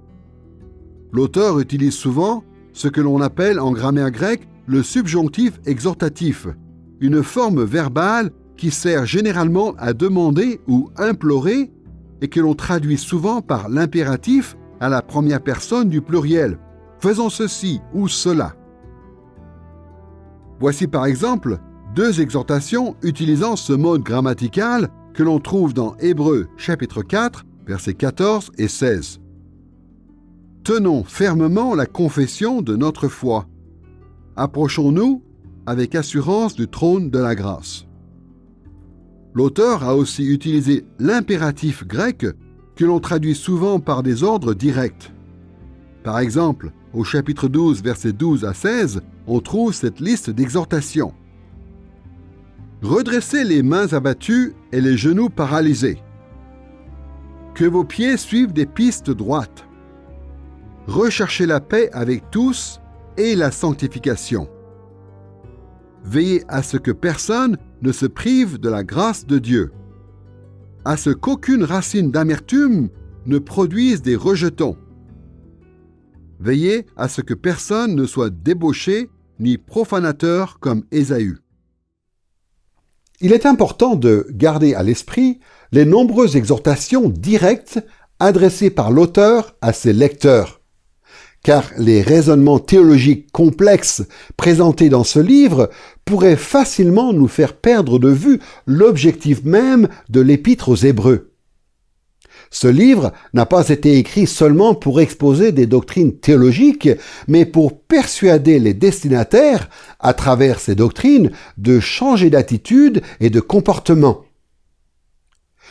S1: L'auteur utilise souvent ce que l'on appelle en grammaire grecque le subjonctif exhortatif, une forme verbale qui sert généralement à demander ou implorer et que l'on traduit souvent par l'impératif à la première personne du pluriel. Faisons ceci ou cela. Voici par exemple deux exhortations utilisant ce mode grammatical que l'on trouve dans Hébreux chapitre 4, versets 14 et 16. Tenons fermement la confession de notre foi. Approchons-nous avec assurance du trône de la grâce. L'auteur a aussi utilisé l'impératif grec que l'on traduit souvent par des ordres directs. Par exemple, au chapitre 12, versets 12 à 16, on trouve cette liste d'exhortations. Redressez les mains abattues et les genoux paralysés. Que vos pieds suivent des pistes droites. Recherchez la paix avec tous et la sanctification. Veillez à ce que personne ne se prive de la grâce de Dieu, à ce qu'aucune racine d'amertume ne produise des rejetons. Veillez à ce que personne ne soit débauché
S5: ni profanateur comme Ésaü.
S1: Il est important de garder à l'esprit les nombreuses exhortations directes adressées par l'auteur à ses lecteurs, car les raisonnements théologiques complexes présentés dans ce livre pourraient facilement nous faire perdre de vue l'objectif même de l'Épître aux Hébreux. Ce livre n'a pas été écrit seulement pour exposer des doctrines théologiques, mais pour persuader les destinataires, à travers ces doctrines, de changer d'attitude et de comportement.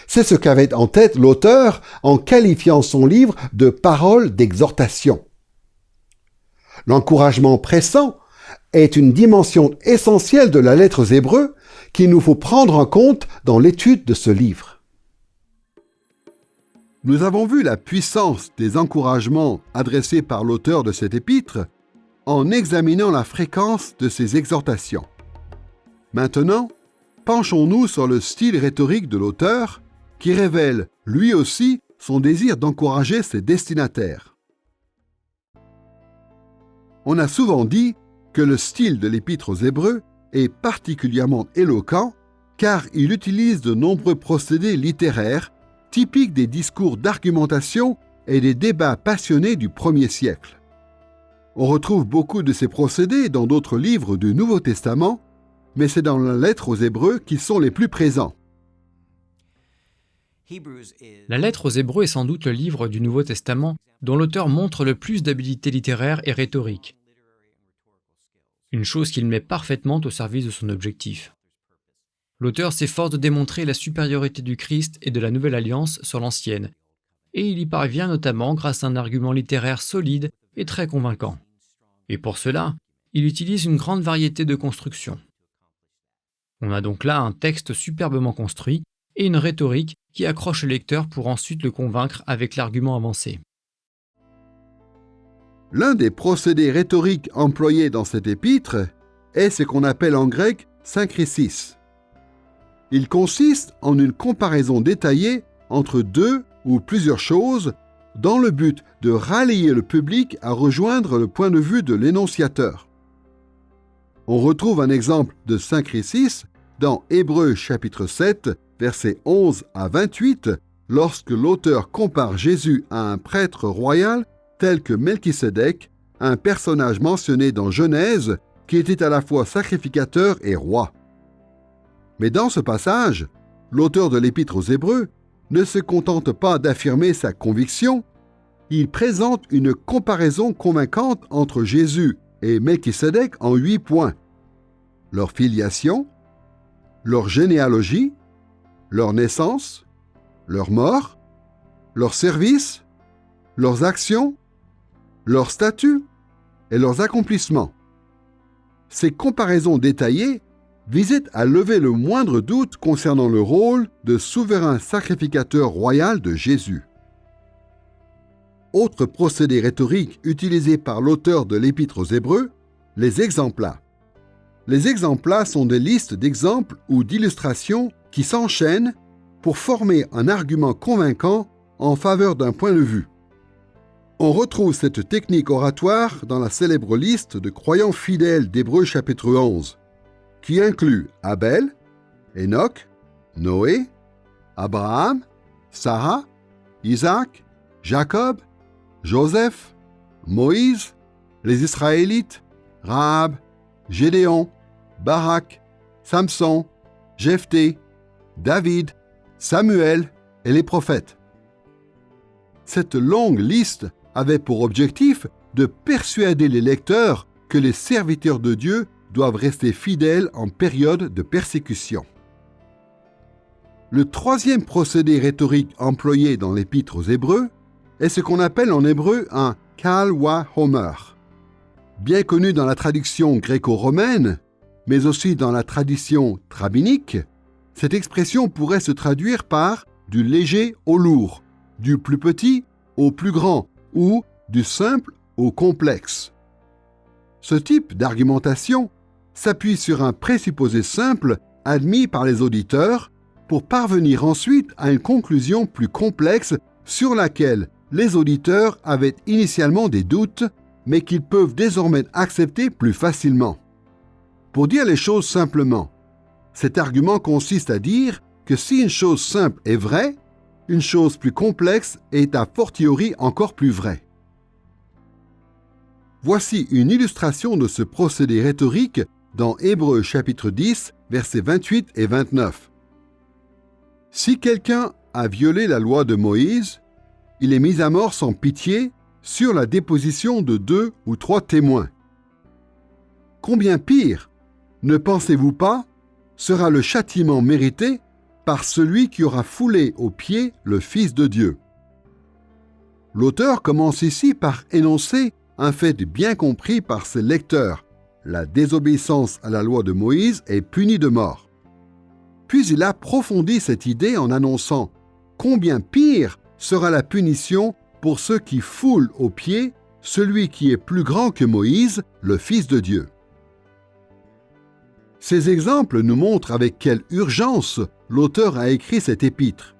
S1: C'est ce qu'avait en tête l'auteur en qualifiant son livre de parole d'exhortation. L'encouragement pressant est une dimension essentielle de la lettre aux Hébreux qu'il nous faut prendre en compte dans l'étude de ce livre.
S5: Nous avons vu la puissance des encouragements adressés par l'auteur de cet épître en examinant la fréquence de ces exhortations. Maintenant, penchons-nous sur le style rhétorique de l'auteur qui révèle, lui aussi, son désir d'encourager ses destinataires. On a souvent dit que le style de l'Épître aux Hébreux est particulièrement éloquent car il utilise de nombreux procédés littéraires typiques des discours d'argumentation et des débats passionnés du 1er siècle. On retrouve beaucoup de ces procédés dans d'autres livres du Nouveau Testament, mais c'est dans la lettre aux Hébreux qu'ils sont les plus présents.
S2: La lettre aux Hébreux est sans doute le livre du Nouveau Testament dont l'auteur montre le plus d'habileté littéraire et rhétorique. Une chose qu'il met parfaitement au service de son objectif. L'auteur s'efforce de démontrer la supériorité du Christ et de la Nouvelle Alliance sur l'Ancienne, et il y parvient notamment grâce à un argument littéraire solide et très convaincant. Et pour cela, il utilise une grande variété de constructions. On a donc là un texte superbement construit et une rhétorique qui accroche le lecteur pour ensuite le convaincre avec l'argument avancé.
S5: L'un des procédés rhétoriques employés dans cet épître est ce qu'on appelle en grec « synkrésis ». Il consiste en une comparaison détaillée entre deux ou plusieurs choses dans le but de rallier le public à rejoindre le point de vue de l'énonciateur. On retrouve un exemple de synkrésis dans Hébreux chapitre 7, versets 11 à 28, lorsque l'auteur compare Jésus à un prêtre royal tel que Melchisédek, un personnage mentionné dans Genèse qui était à la fois sacrificateur et roi. Mais dans ce passage, l'auteur de l'Épître aux Hébreux ne se contente pas d'affirmer sa conviction, il présente une comparaison convaincante entre Jésus et Melchisédek en 8 points. Leur filiation, leur généalogie, leur naissance, leur mort, leur service, leurs actions, leur statut et leurs accomplissements. Ces comparaisons détaillées visait à lever le moindre doute concernant le rôle de souverain sacrificateur royal de Jésus. Autre procédé rhétorique utilisé par l'auteur de l'Épître aux Hébreux, les exempla. Les exempla sont des listes d'exemples ou d'illustrations qui s'enchaînent pour former un argument convaincant en faveur d'un point de vue. On retrouve cette technique oratoire dans la célèbre liste de croyants fidèles d'Hébreux chapitre 11, qui inclut Abel, Enoch, Noé, Abraham, Sarah, Isaac, Jacob, Joseph, Moïse, les Israélites, Rahab, Gédéon, Barak, Samson, Jephthé, David, Samuel et les prophètes. Cette longue liste avait pour objectif de persuader les lecteurs que les serviteurs de Dieu doivent rester fidèles en période de persécution. Le troisième procédé rhétorique employé dans l'Épître aux Hébreux est ce qu'on appelle en hébreu un kal wa homer. Bien connu dans la traduction gréco-romaine, mais aussi dans la tradition rabbinique, cette expression pourrait se traduire par du léger au lourd, du plus petit au plus grand ou du simple au complexe. Ce type d'argumentation s'appuie sur un présupposé simple admis par les auditeurs pour parvenir ensuite à une conclusion plus complexe sur laquelle les auditeurs avaient initialement des doutes mais qu'ils peuvent désormais accepter plus facilement. Pour dire les choses simplement, cet argument consiste à dire que si une chose simple est vraie, une chose plus complexe est a fortiori encore plus vraie. Voici une illustration de ce procédé rhétorique dans Hébreux chapitre 10, versets 28 et 29. Si quelqu'un a violé la loi de Moïse, il est mis à mort sans pitié sur la déposition de 2 ou 3 témoins. Combien pire, ne pensez-vous pas, sera le châtiment mérité par celui qui aura foulé aux pieds le Fils de Dieu. L'auteur commence ici par énoncer un fait bien compris par ses lecteurs. La désobéissance à la loi de Moïse est punie de mort. Puis il approfondit cette idée en annonçant combien pire sera la punition pour ceux qui foulent aux pieds celui qui est plus grand que Moïse, le Fils de Dieu. Ces exemples nous montrent avec quelle urgence l'auteur a écrit cet épître.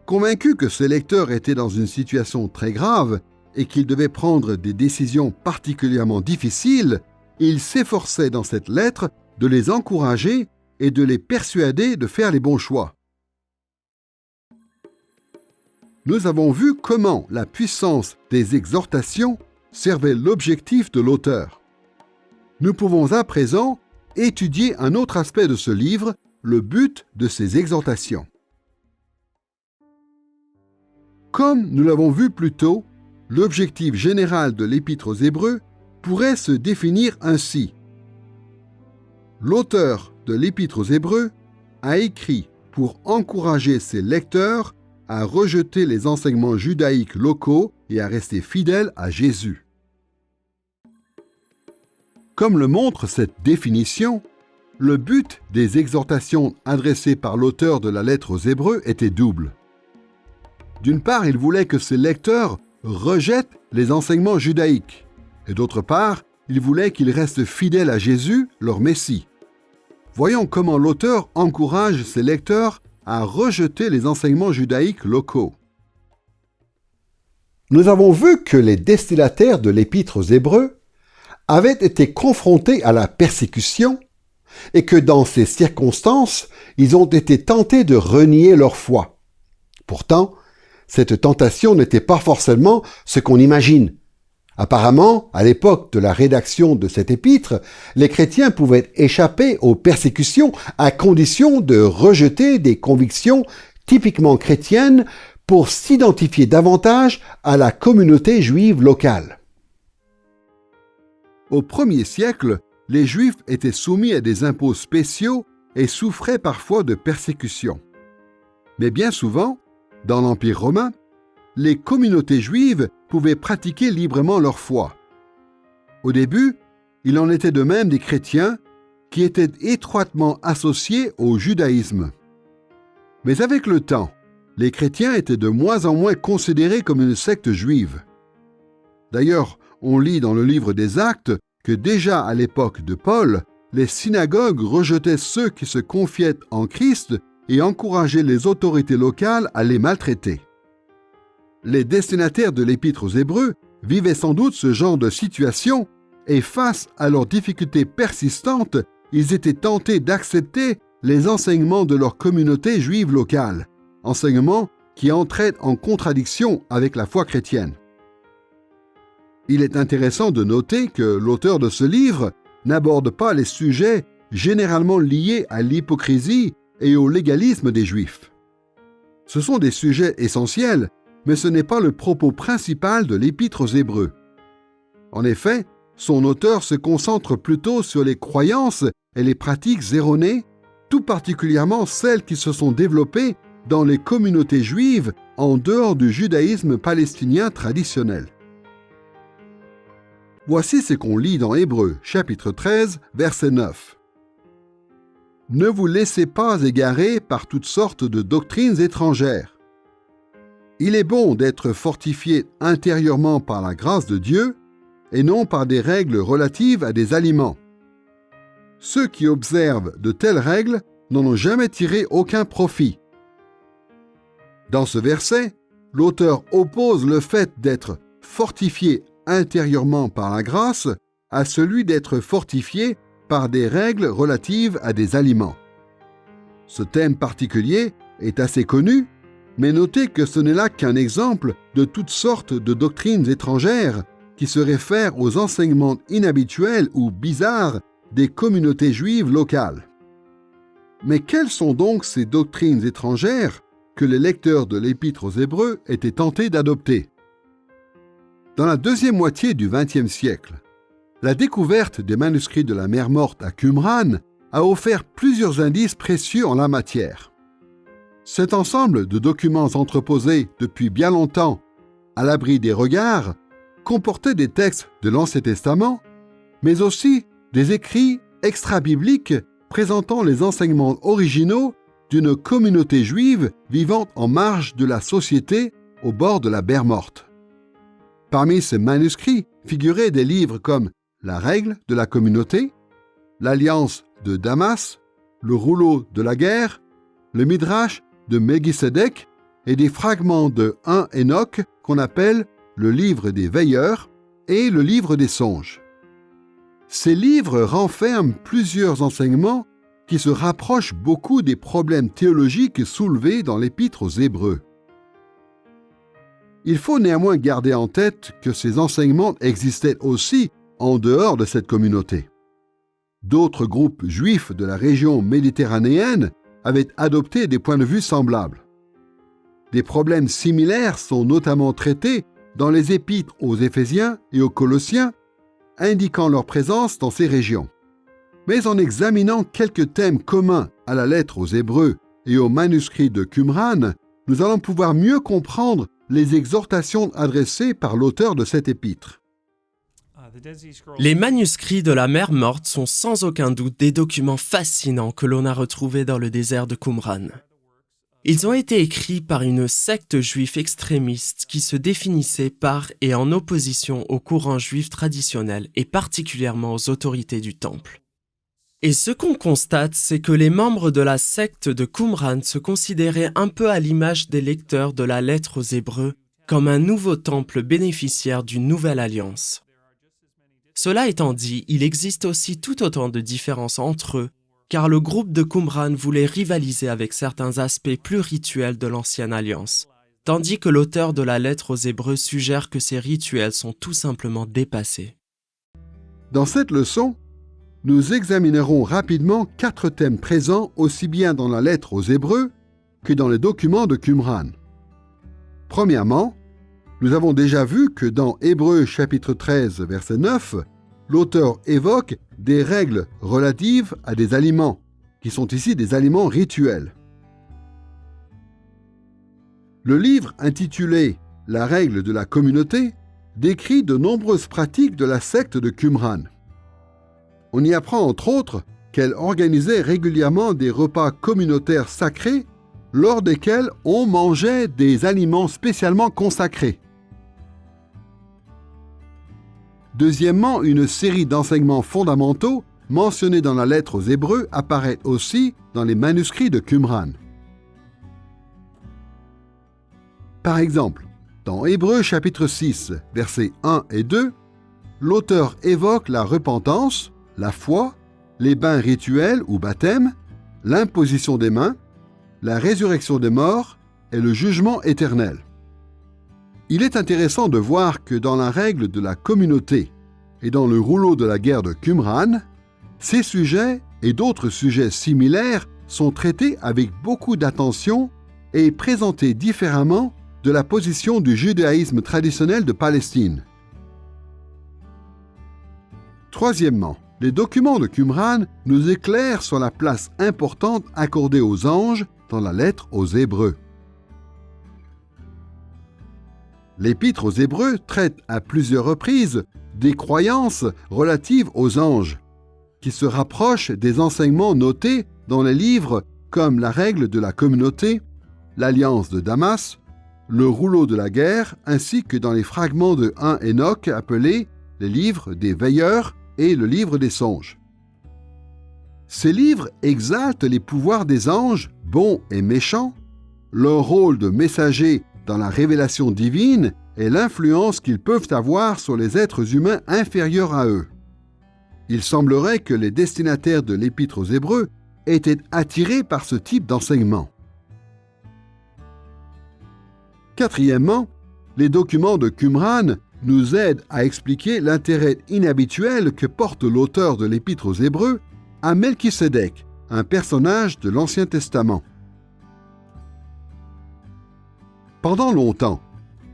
S5: Convaincu que ses lecteurs étaient dans une situation très grave et qu'ils devaient prendre des décisions particulièrement difficiles, il s'efforçait dans cette lettre de les encourager et de les persuader de faire les bons choix. Nous avons vu comment la puissance des exhortations servait l'objectif de l'auteur. Nous pouvons à présent étudier un autre aspect de ce livre, le but de ces exhortations. Comme nous l'avons vu plus tôt, l'objectif général de l'Épître aux Hébreux pourrait se définir ainsi. L'auteur de l'Épître aux Hébreux a écrit pour encourager ses lecteurs à rejeter les enseignements judaïques locaux et à rester fidèles à Jésus. Comme le montre cette définition, le but des exhortations adressées par l'auteur de la lettre aux Hébreux était double. D'une part, il voulait que ses lecteurs rejettent les enseignements judaïques, et d'autre part, il voulait qu'ils restent fidèles à Jésus, leur Messie. Voyons comment l'auteur encourage ses lecteurs à rejeter les enseignements judaïques locaux.
S1: Nous avons vu que les destinataires de l'Épître aux Hébreux avaient été confrontés à la persécution et que dans ces circonstances, ils ont été tentés de renier leur foi. Pourtant, cette tentation n'était pas forcément ce qu'on imagine. Apparemment, à l'époque de la rédaction de cet épître, les chrétiens pouvaient échapper aux persécutions à condition de rejeter des convictions typiquement chrétiennes pour s'identifier davantage à la communauté juive locale.
S5: Au 1er siècle, les Juifs étaient soumis à des impôts spéciaux et souffraient parfois de persécutions. Mais bien souvent, dans l'Empire romain, les communautés juives pouvaient pratiquer librement leur foi. Au début, il en était de même des chrétiens qui étaient étroitement associés au judaïsme. Mais avec le temps, les chrétiens étaient de moins en moins considérés comme une secte juive. D'ailleurs, on lit dans le livre des Actes que déjà à l'époque de Paul, les synagogues rejetaient ceux qui se confiaient en Christ et encourageaient les autorités locales à les maltraiter. Les destinataires de l'Épître aux Hébreux vivaient sans doute ce genre de situation et face à leurs difficultés persistantes, ils étaient tentés d'accepter les enseignements de leur communauté juive locale, enseignements qui entraient en contradiction avec la foi chrétienne. Il est intéressant de noter que l'auteur de ce livre n'aborde pas les sujets généralement liés à l'hypocrisie et au légalisme des Juifs. Ce sont des sujets essentiels, mais ce n'est pas le propos principal de l'Épître aux Hébreux. En effet, son auteur se concentre plutôt sur les croyances et les pratiques erronées, tout particulièrement celles qui se sont développées dans les communautés juives en dehors du judaïsme palestinien traditionnel. Voici ce qu'on lit dans Hébreux, chapitre 13, verset 9. « Ne vous laissez pas égarer par toutes sortes de doctrines étrangères. Il est bon d'être fortifié intérieurement par la grâce de Dieu et non par des règles relatives à des aliments. Ceux qui observent de telles règles n'en ont jamais tiré aucun profit. » Dans ce verset, l'auteur oppose le fait d'être fortifié
S1: intérieurement par la grâce à celui d'être fortifié par des règles relatives à des aliments. Ce thème particulier est assez connu, mais notez que ce n'est là qu'un exemple de toutes sortes de doctrines étrangères qui se réfèrent aux enseignements inhabituels ou bizarres des communautés juives locales. Mais quelles sont donc ces doctrines étrangères que les lecteurs de l'Épître aux Hébreux étaient tentés d'adopter? Dans la deuxième moitié du XXe siècle, la découverte des manuscrits de la Mer Morte à Qumran a offert plusieurs indices précieux en la matière. Cet ensemble de documents entreposés depuis bien longtemps à l'abri des regards comportait des textes de l'Ancien Testament, mais aussi des écrits extra-bibliques présentant les enseignements originaux d'une communauté juive vivant en marge de la société au bord de la mer Morte. Parmi ces manuscrits figuraient des livres comme La règle de la communauté, l'Alliance de Damas, le rouleau de la guerre, le Midrash de Melchisédek et des fragments de 1 Enoch qu'on appelle le livre des veilleurs et le livre des songes. Ces livres renferment plusieurs enseignements qui se rapprochent beaucoup des problèmes théologiques soulevés dans l'Épître aux Hébreux. Il faut néanmoins garder en tête que ces enseignements existaient aussi en dehors de cette communauté. D'autres groupes juifs de la région méditerranéenne avaient adopté des points de vue semblables. Des problèmes similaires sont notamment traités dans les épîtres aux Éphésiens et aux Colossiens, indiquant leur présence dans ces régions. Mais en examinant quelques thèmes communs à la lettre aux Hébreux et au manuscrit de Qumran, nous allons pouvoir mieux comprendre les exhortations adressées par l'auteur de cette épître.
S3: Les manuscrits de la Mer Morte sont sans aucun doute des documents fascinants que l'on a retrouvés dans le désert de Qumran. Ils ont été écrits par une secte juive extrémiste qui se définissait par et en opposition au courant juif traditionnel et particulièrement aux autorités du temple. Et ce qu'on constate, c'est que les membres de la secte de Qumran se considéraient un peu à l'image des lecteurs de la lettre aux Hébreux comme un nouveau temple bénéficiaire d'une nouvelle alliance. Cela étant dit, il existe aussi tout autant de différences entre eux, car le groupe de Qumran voulait rivaliser avec certains aspects plus rituels de l'ancienne alliance, tandis que l'auteur de la lettre aux Hébreux suggère que ces rituels sont tout simplement dépassés.
S1: Dans cette leçon, nous examinerons rapidement 4 thèmes présents aussi bien dans la lettre aux Hébreux que dans les documents de Qumran. Premièrement, nous avons déjà vu que dans Hébreux chapitre 13, verset 9, l'auteur évoque des règles relatives à des aliments, qui sont ici des aliments rituels. Le livre intitulé « La règle de la communauté » décrit de nombreuses pratiques de la secte de Qumran. On y apprend entre autres qu'elle organisait régulièrement des repas communautaires sacrés lors desquels on mangeait des aliments spécialement consacrés. Deuxièmement, une série d'enseignements fondamentaux mentionnés dans la lettre aux Hébreux apparaît aussi dans les manuscrits de Qumran. Par exemple, dans Hébreux chapitre 6, versets 1 et 2, l'auteur évoque la repentance, la foi, les bains rituels ou baptêmes, l'imposition des mains, la résurrection des morts et le jugement éternel. Il est intéressant de voir que dans la règle de la communauté et dans le rouleau de la guerre de Qumran, ces sujets et d'autres sujets similaires sont traités avec beaucoup d'attention et présentés différemment de la position du judaïsme traditionnel de Palestine. Troisièmement, les documents de Qumran nous éclairent sur la place importante accordée aux anges dans la lettre aux Hébreux. L'Épître aux Hébreux traite à plusieurs reprises des croyances relatives aux anges, qui se rapprochent des enseignements notés dans les livres comme la règle de la communauté, l'Alliance de Damas, le rouleau de la guerre, ainsi que dans les fragments de 1 Enoch appelés les livres des veilleurs et le livre des songes. Ces livres exaltent les pouvoirs des anges, bons et méchants, leur rôle de messagers dans la révélation divine et l'influence qu'ils peuvent avoir sur les êtres humains inférieurs à eux. Il semblerait que les destinataires de l'Épître aux Hébreux étaient attirés par ce type d'enseignement. Quatrièmement, les documents de Qumran nous aident à expliquer l'intérêt inhabituel que porte l'auteur de l'Épître aux Hébreux à Melchisédek, un personnage de l'Ancien Testament. Pendant longtemps,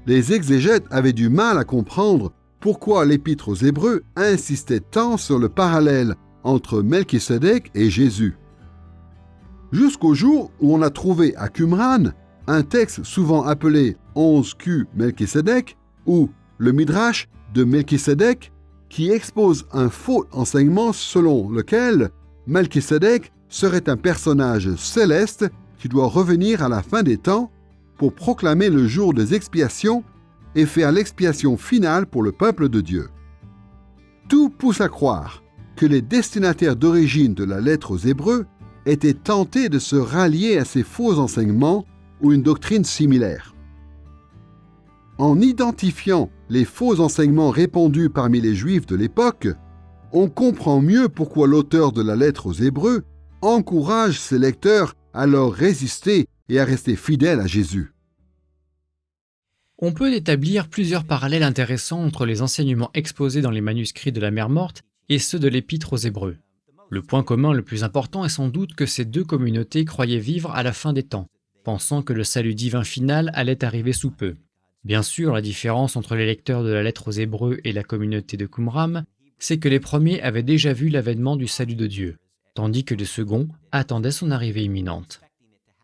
S1: les exégètes avaient du mal à comprendre pourquoi l'Épître aux Hébreux insistait tant sur le parallèle entre Melchisédek et Jésus. Jusqu'au jour où on a trouvé à Qumran un texte souvent appelé 11Q Melchisédek ou le Midrash de Melchisédek qui expose un faux enseignement selon lequel Melchisédek serait un personnage céleste qui doit revenir à la fin des temps pour proclamer le jour des expiations et faire l'expiation finale pour le peuple de Dieu. Tout pousse à croire que les destinataires d'origine de la lettre aux Hébreux étaient tentés de se rallier à ces faux enseignements ou une doctrine similaire. En identifiant les faux enseignements répandus parmi les Juifs de l'époque, on comprend mieux pourquoi l'auteur de la lettre aux Hébreux encourage ses lecteurs à leur résister et à rester fidèles à Jésus.
S2: On peut établir plusieurs parallèles intéressants entre les enseignements exposés dans les manuscrits de la Mer Morte et ceux de l'Épître aux Hébreux. Le point commun le plus important est sans doute que ces deux communautés croyaient vivre à la fin des temps, pensant que le salut divin final allait arriver sous peu. Bien sûr, la différence entre les lecteurs de la lettre aux Hébreux et la communauté de Qumran, c'est que les premiers avaient déjà vu l'avènement du salut de Dieu, tandis que les seconds attendaient son arrivée imminente.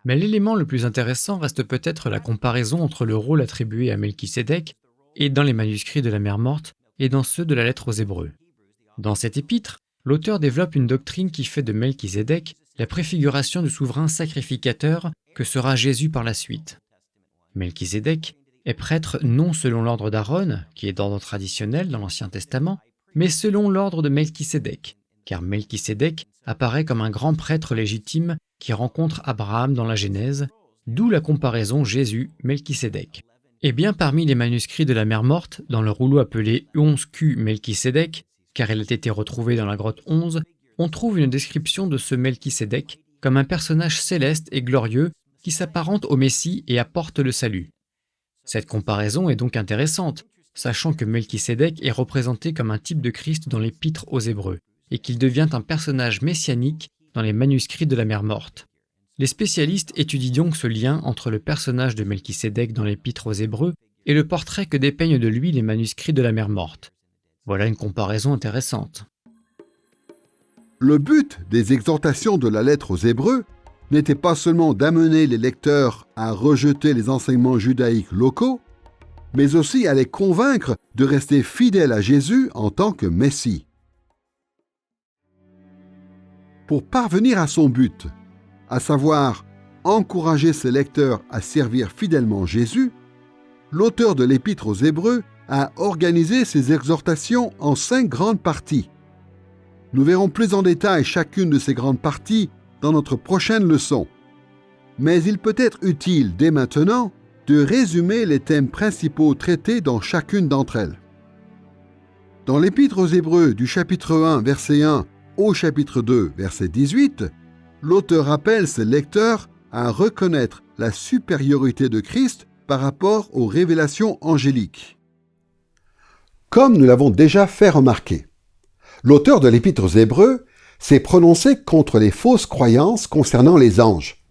S2: Mais l'élément le plus intéressant reste peut-être la comparaison entre le rôle attribué à Melchisédek et dans les manuscrits de la Mer Morte et dans ceux de la lettre aux Hébreux. Dans cet épître, l'auteur développe une doctrine qui fait de Melchisédek la préfiguration du souverain sacrificateur que sera Jésus par la suite. Melchisédek est prêtre non selon l'ordre d'Aaron, qui est d'ordre traditionnel dans l'Ancien Testament, mais selon l'ordre de Melchisédek, car Melchisédek apparaît comme un grand prêtre légitime qui rencontre Abraham dans la Genèse, d'où la comparaison Jésus-Melchisédek. Et bien parmi les manuscrits de la Mer Morte, dans le rouleau appelé 11Q Melchisédek, car il a été retrouvé dans la grotte 11, on trouve une description de ce Melchisédek comme un personnage céleste et glorieux qui s'apparente au Messie et apporte le salut. Cette comparaison est donc intéressante, sachant que Melchisédek est représenté comme un type de Christ dans l'Épître aux Hébreux, et qu'il devient un personnage messianique dans les manuscrits de la Mer Morte. Les spécialistes étudient donc ce lien entre le personnage de Melchisédek dans l'Épître aux Hébreux et le portrait que dépeignent de lui les manuscrits de la Mer Morte. Voilà une comparaison intéressante.
S1: Le but des exhortations de la lettre aux Hébreux n'était pas seulement d'amener les lecteurs à rejeter les enseignements judaïques locaux, mais aussi à les convaincre de rester fidèles à Jésus en tant que Messie. Pour parvenir à son but, à savoir encourager ses lecteurs à servir fidèlement Jésus, l'auteur de l'Épître aux Hébreux a organisé ses exhortations en 5 grandes parties. Nous verrons plus en détail chacune de ces grandes parties dans notre prochaine leçon. Mais il peut être utile dès maintenant de résumer les thèmes principaux traités dans chacune d'entre elles. Dans l'Épître aux Hébreux du chapitre 1, verset 1 au chapitre 2, verset 18, l'auteur appelle ses lecteurs à reconnaître la supériorité de Christ par rapport aux révélations angéliques.
S5: Comme nous l'avons déjà fait remarquer, l'auteur de l'Épître aux Hébreux s'est prononcé contre les fausses croyances concernant les anges.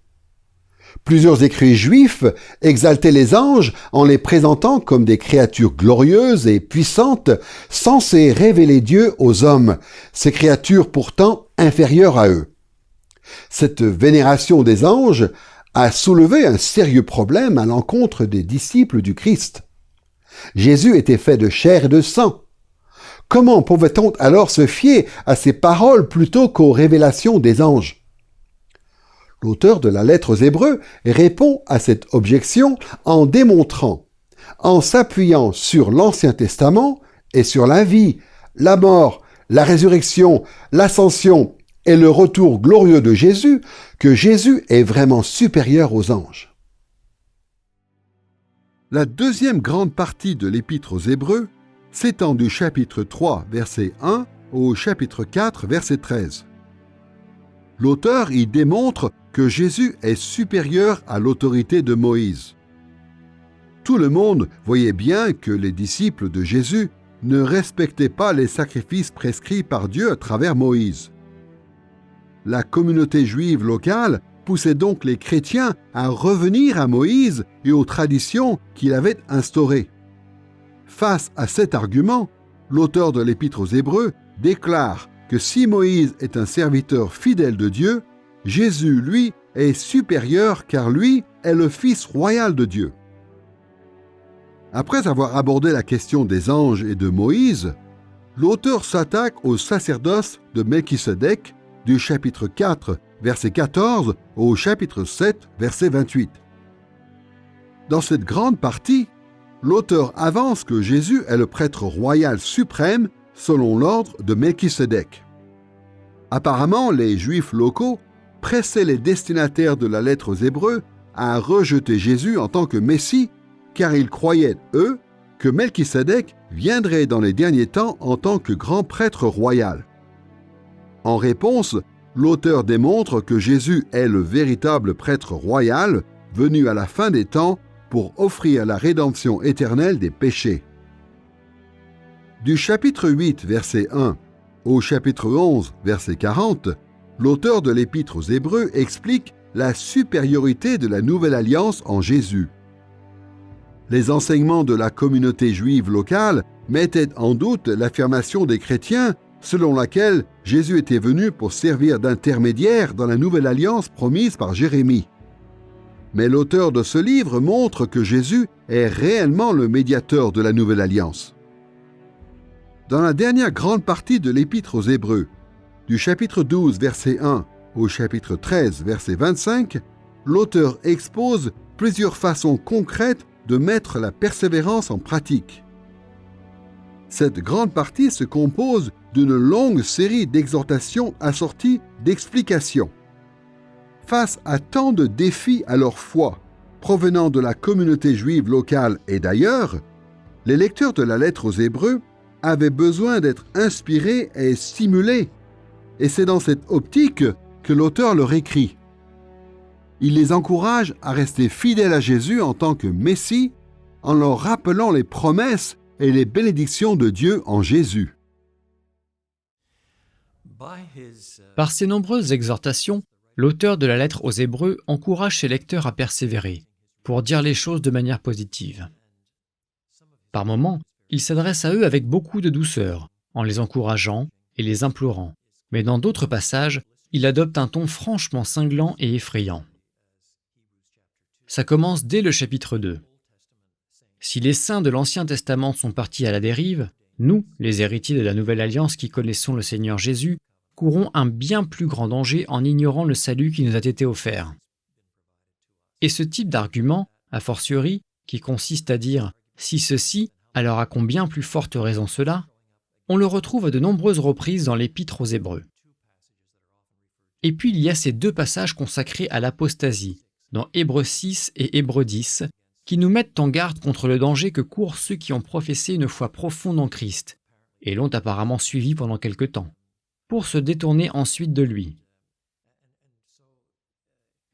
S5: Plusieurs écrits juifs exaltaient les anges en les présentant comme des créatures glorieuses et puissantes, censées révéler Dieu aux hommes, ces créatures pourtant inférieures à eux. Cette vénération des anges a soulevé un sérieux problème à l'encontre des disciples du Christ. Jésus était fait de chair et de sang. Comment pouvait-on alors se fier à ces paroles plutôt qu'aux révélations des anges? L'auteur de la lettre aux Hébreux répond à cette objection en démontrant, en s'appuyant sur l'Ancien Testament et sur la vie, la mort, la résurrection, l'ascension et le retour glorieux de Jésus, que Jésus est vraiment supérieur aux anges.
S1: La deuxième grande partie de l'Épître aux Hébreux s'étend du chapitre 3, verset 1 au chapitre 4, verset 13. L'auteur y démontre que Jésus est supérieur à l'autorité de Moïse. Tout le monde voyait bien que les disciples de Jésus ne respectaient pas les sacrifices prescrits par Dieu à travers Moïse. La communauté juive locale poussait donc les chrétiens à revenir à Moïse et aux traditions qu'il avait instaurées. Face à cet argument, l'auteur de l'Épître aux Hébreux déclare que si Moïse est un serviteur fidèle de Dieu, Jésus, lui, est supérieur car lui est le Fils royal de Dieu. Après avoir abordé la question des anges et de Moïse, l'auteur s'attaque au sacerdoce de Melchisédek du chapitre 4, verset 14 au chapitre 7, verset 28. Dans cette grande partie, l'auteur avance que Jésus est le prêtre royal suprême selon l'ordre de Melchisédek. Apparemment, les Juifs locaux pressaient les destinataires de la lettre aux Hébreux à rejeter Jésus en tant que Messie, car ils croyaient, eux, que Melchisédek viendrait dans les derniers temps en tant que grand prêtre royal. En réponse, l'auteur démontre que Jésus est le véritable prêtre royal venu à la fin des temps pour offrir la rédemption éternelle des péchés. Du chapitre 8, verset 1, au chapitre 11, verset 40, l'auteur de l'Épître aux Hébreux explique la supériorité de la nouvelle alliance en Jésus. Les enseignements de la communauté juive locale mettaient en doute l'affirmation des chrétiens selon laquelle Jésus était venu pour servir d'intermédiaire dans la nouvelle alliance promise par Jérémie. Mais l'auteur de ce livre montre que Jésus est réellement le médiateur de la nouvelle alliance. Dans la dernière grande partie de l'Épître aux Hébreux, du chapitre 12, verset 1 au chapitre 13, verset 25, l'auteur expose plusieurs façons concrètes de mettre la persévérance en pratique. Cette grande partie se compose d'une longue série d'exhortations assorties d'explications. Face à tant de défis à leur foi, provenant de la communauté juive locale et d'ailleurs, les lecteurs de la lettre aux Hébreux avaient besoin d'être inspirés et stimulés, et c'est dans cette optique que l'auteur leur écrit. Il les encourage à rester fidèles à Jésus en tant que Messie, en leur rappelant les promesses et les bénédictions de Dieu en Jésus.
S2: Par ses nombreuses exhortations, l'auteur de la lettre aux Hébreux encourage ses lecteurs à persévérer, pour dire les choses de manière positive. Par moments, il s'adresse à eux avec beaucoup de douceur, en les encourageant et les implorant, mais dans d'autres passages, il adopte un ton franchement cinglant et effrayant. Ça commence dès le chapitre 2. Si les saints de l'Ancien Testament sont partis à la dérive, nous, les héritiers de la Nouvelle Alliance qui connaissons le Seigneur Jésus, courons un bien plus grand danger en ignorant le salut qui nous a été offert. Et ce type d'argument, a fortiori, qui consiste à dire « si ceci, alors à combien plus forte raison cela ?» on le retrouve à de nombreuses reprises dans l'Épître aux Hébreux. Et puis il y a ces deux passages consacrés à l'apostasie, dans Hébreux 6 et Hébreux 10, qui nous mettent en garde contre le danger que courent ceux qui ont professé une foi profonde en Christ, et l'ont apparemment suivi pendant quelque temps, pour se détourner ensuite de lui.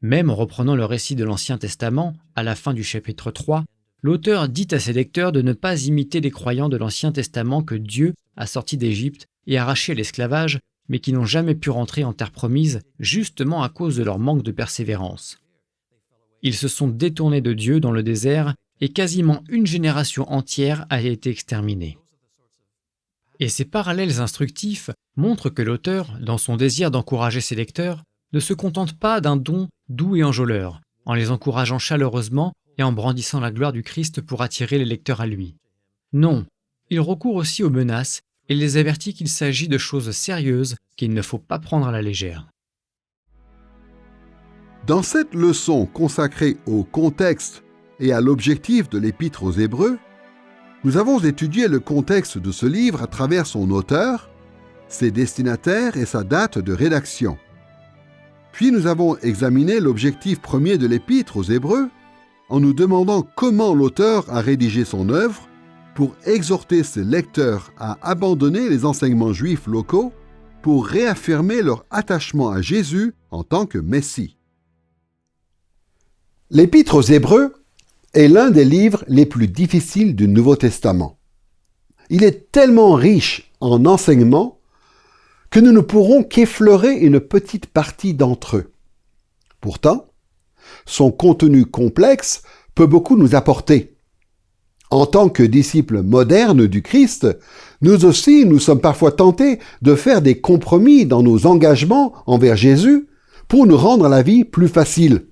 S2: Même en reprenant le récit de l'Ancien Testament, à la fin du chapitre 3, l'auteur dit à ses lecteurs de ne pas imiter les croyants de l'Ancien Testament que Dieu a sortis d'Égypte et arrachés à l'esclavage, mais qui n'ont jamais pu rentrer en terre promise, justement à cause de leur manque de persévérance. Ils se sont détournés de Dieu dans le désert et quasiment une génération entière a été exterminée. Et ces parallèles instructifs montrent que l'auteur, dans son désir d'encourager ses lecteurs, ne se contente pas d'un don doux et enjôleur, en les encourageant chaleureusement et en brandissant la gloire du Christ pour attirer les lecteurs à lui. Non, il recourt aussi aux menaces et les avertit qu'il s'agit de choses sérieuses qu'il ne faut pas prendre à la légère.
S1: Dans cette leçon consacrée au contexte et à l'objectif de l'Épître aux Hébreux, nous avons étudié le contexte de ce livre à travers son auteur, ses destinataires et sa date de rédaction. Puis nous avons examiné l'objectif premier de l'Épître aux Hébreux, en nous demandant comment l'auteur a rédigé son œuvre pour exhorter ses lecteurs à abandonner les enseignements juifs locaux pour réaffirmer leur attachement à Jésus en tant que Messie. L'Épître aux Hébreux est l'un des livres les plus difficiles du Nouveau Testament. Il est tellement riche en enseignements que nous ne pourrons qu'effleurer une petite partie d'entre eux. Pourtant, son contenu complexe peut beaucoup nous apporter. En tant que disciples modernes du Christ, nous aussi, nous sommes parfois tentés de faire des compromis dans nos engagements envers Jésus pour nous rendre la vie plus facile.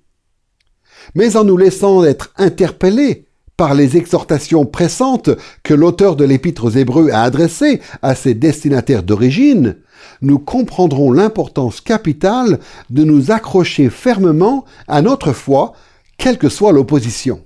S1: Mais en nous laissant être interpellés par les exhortations pressantes que l'auteur de l'Épître aux Hébreux a adressées à ses destinataires d'origine, nous comprendrons l'importance capitale de nous accrocher fermement à notre foi, quelle que soit l'opposition.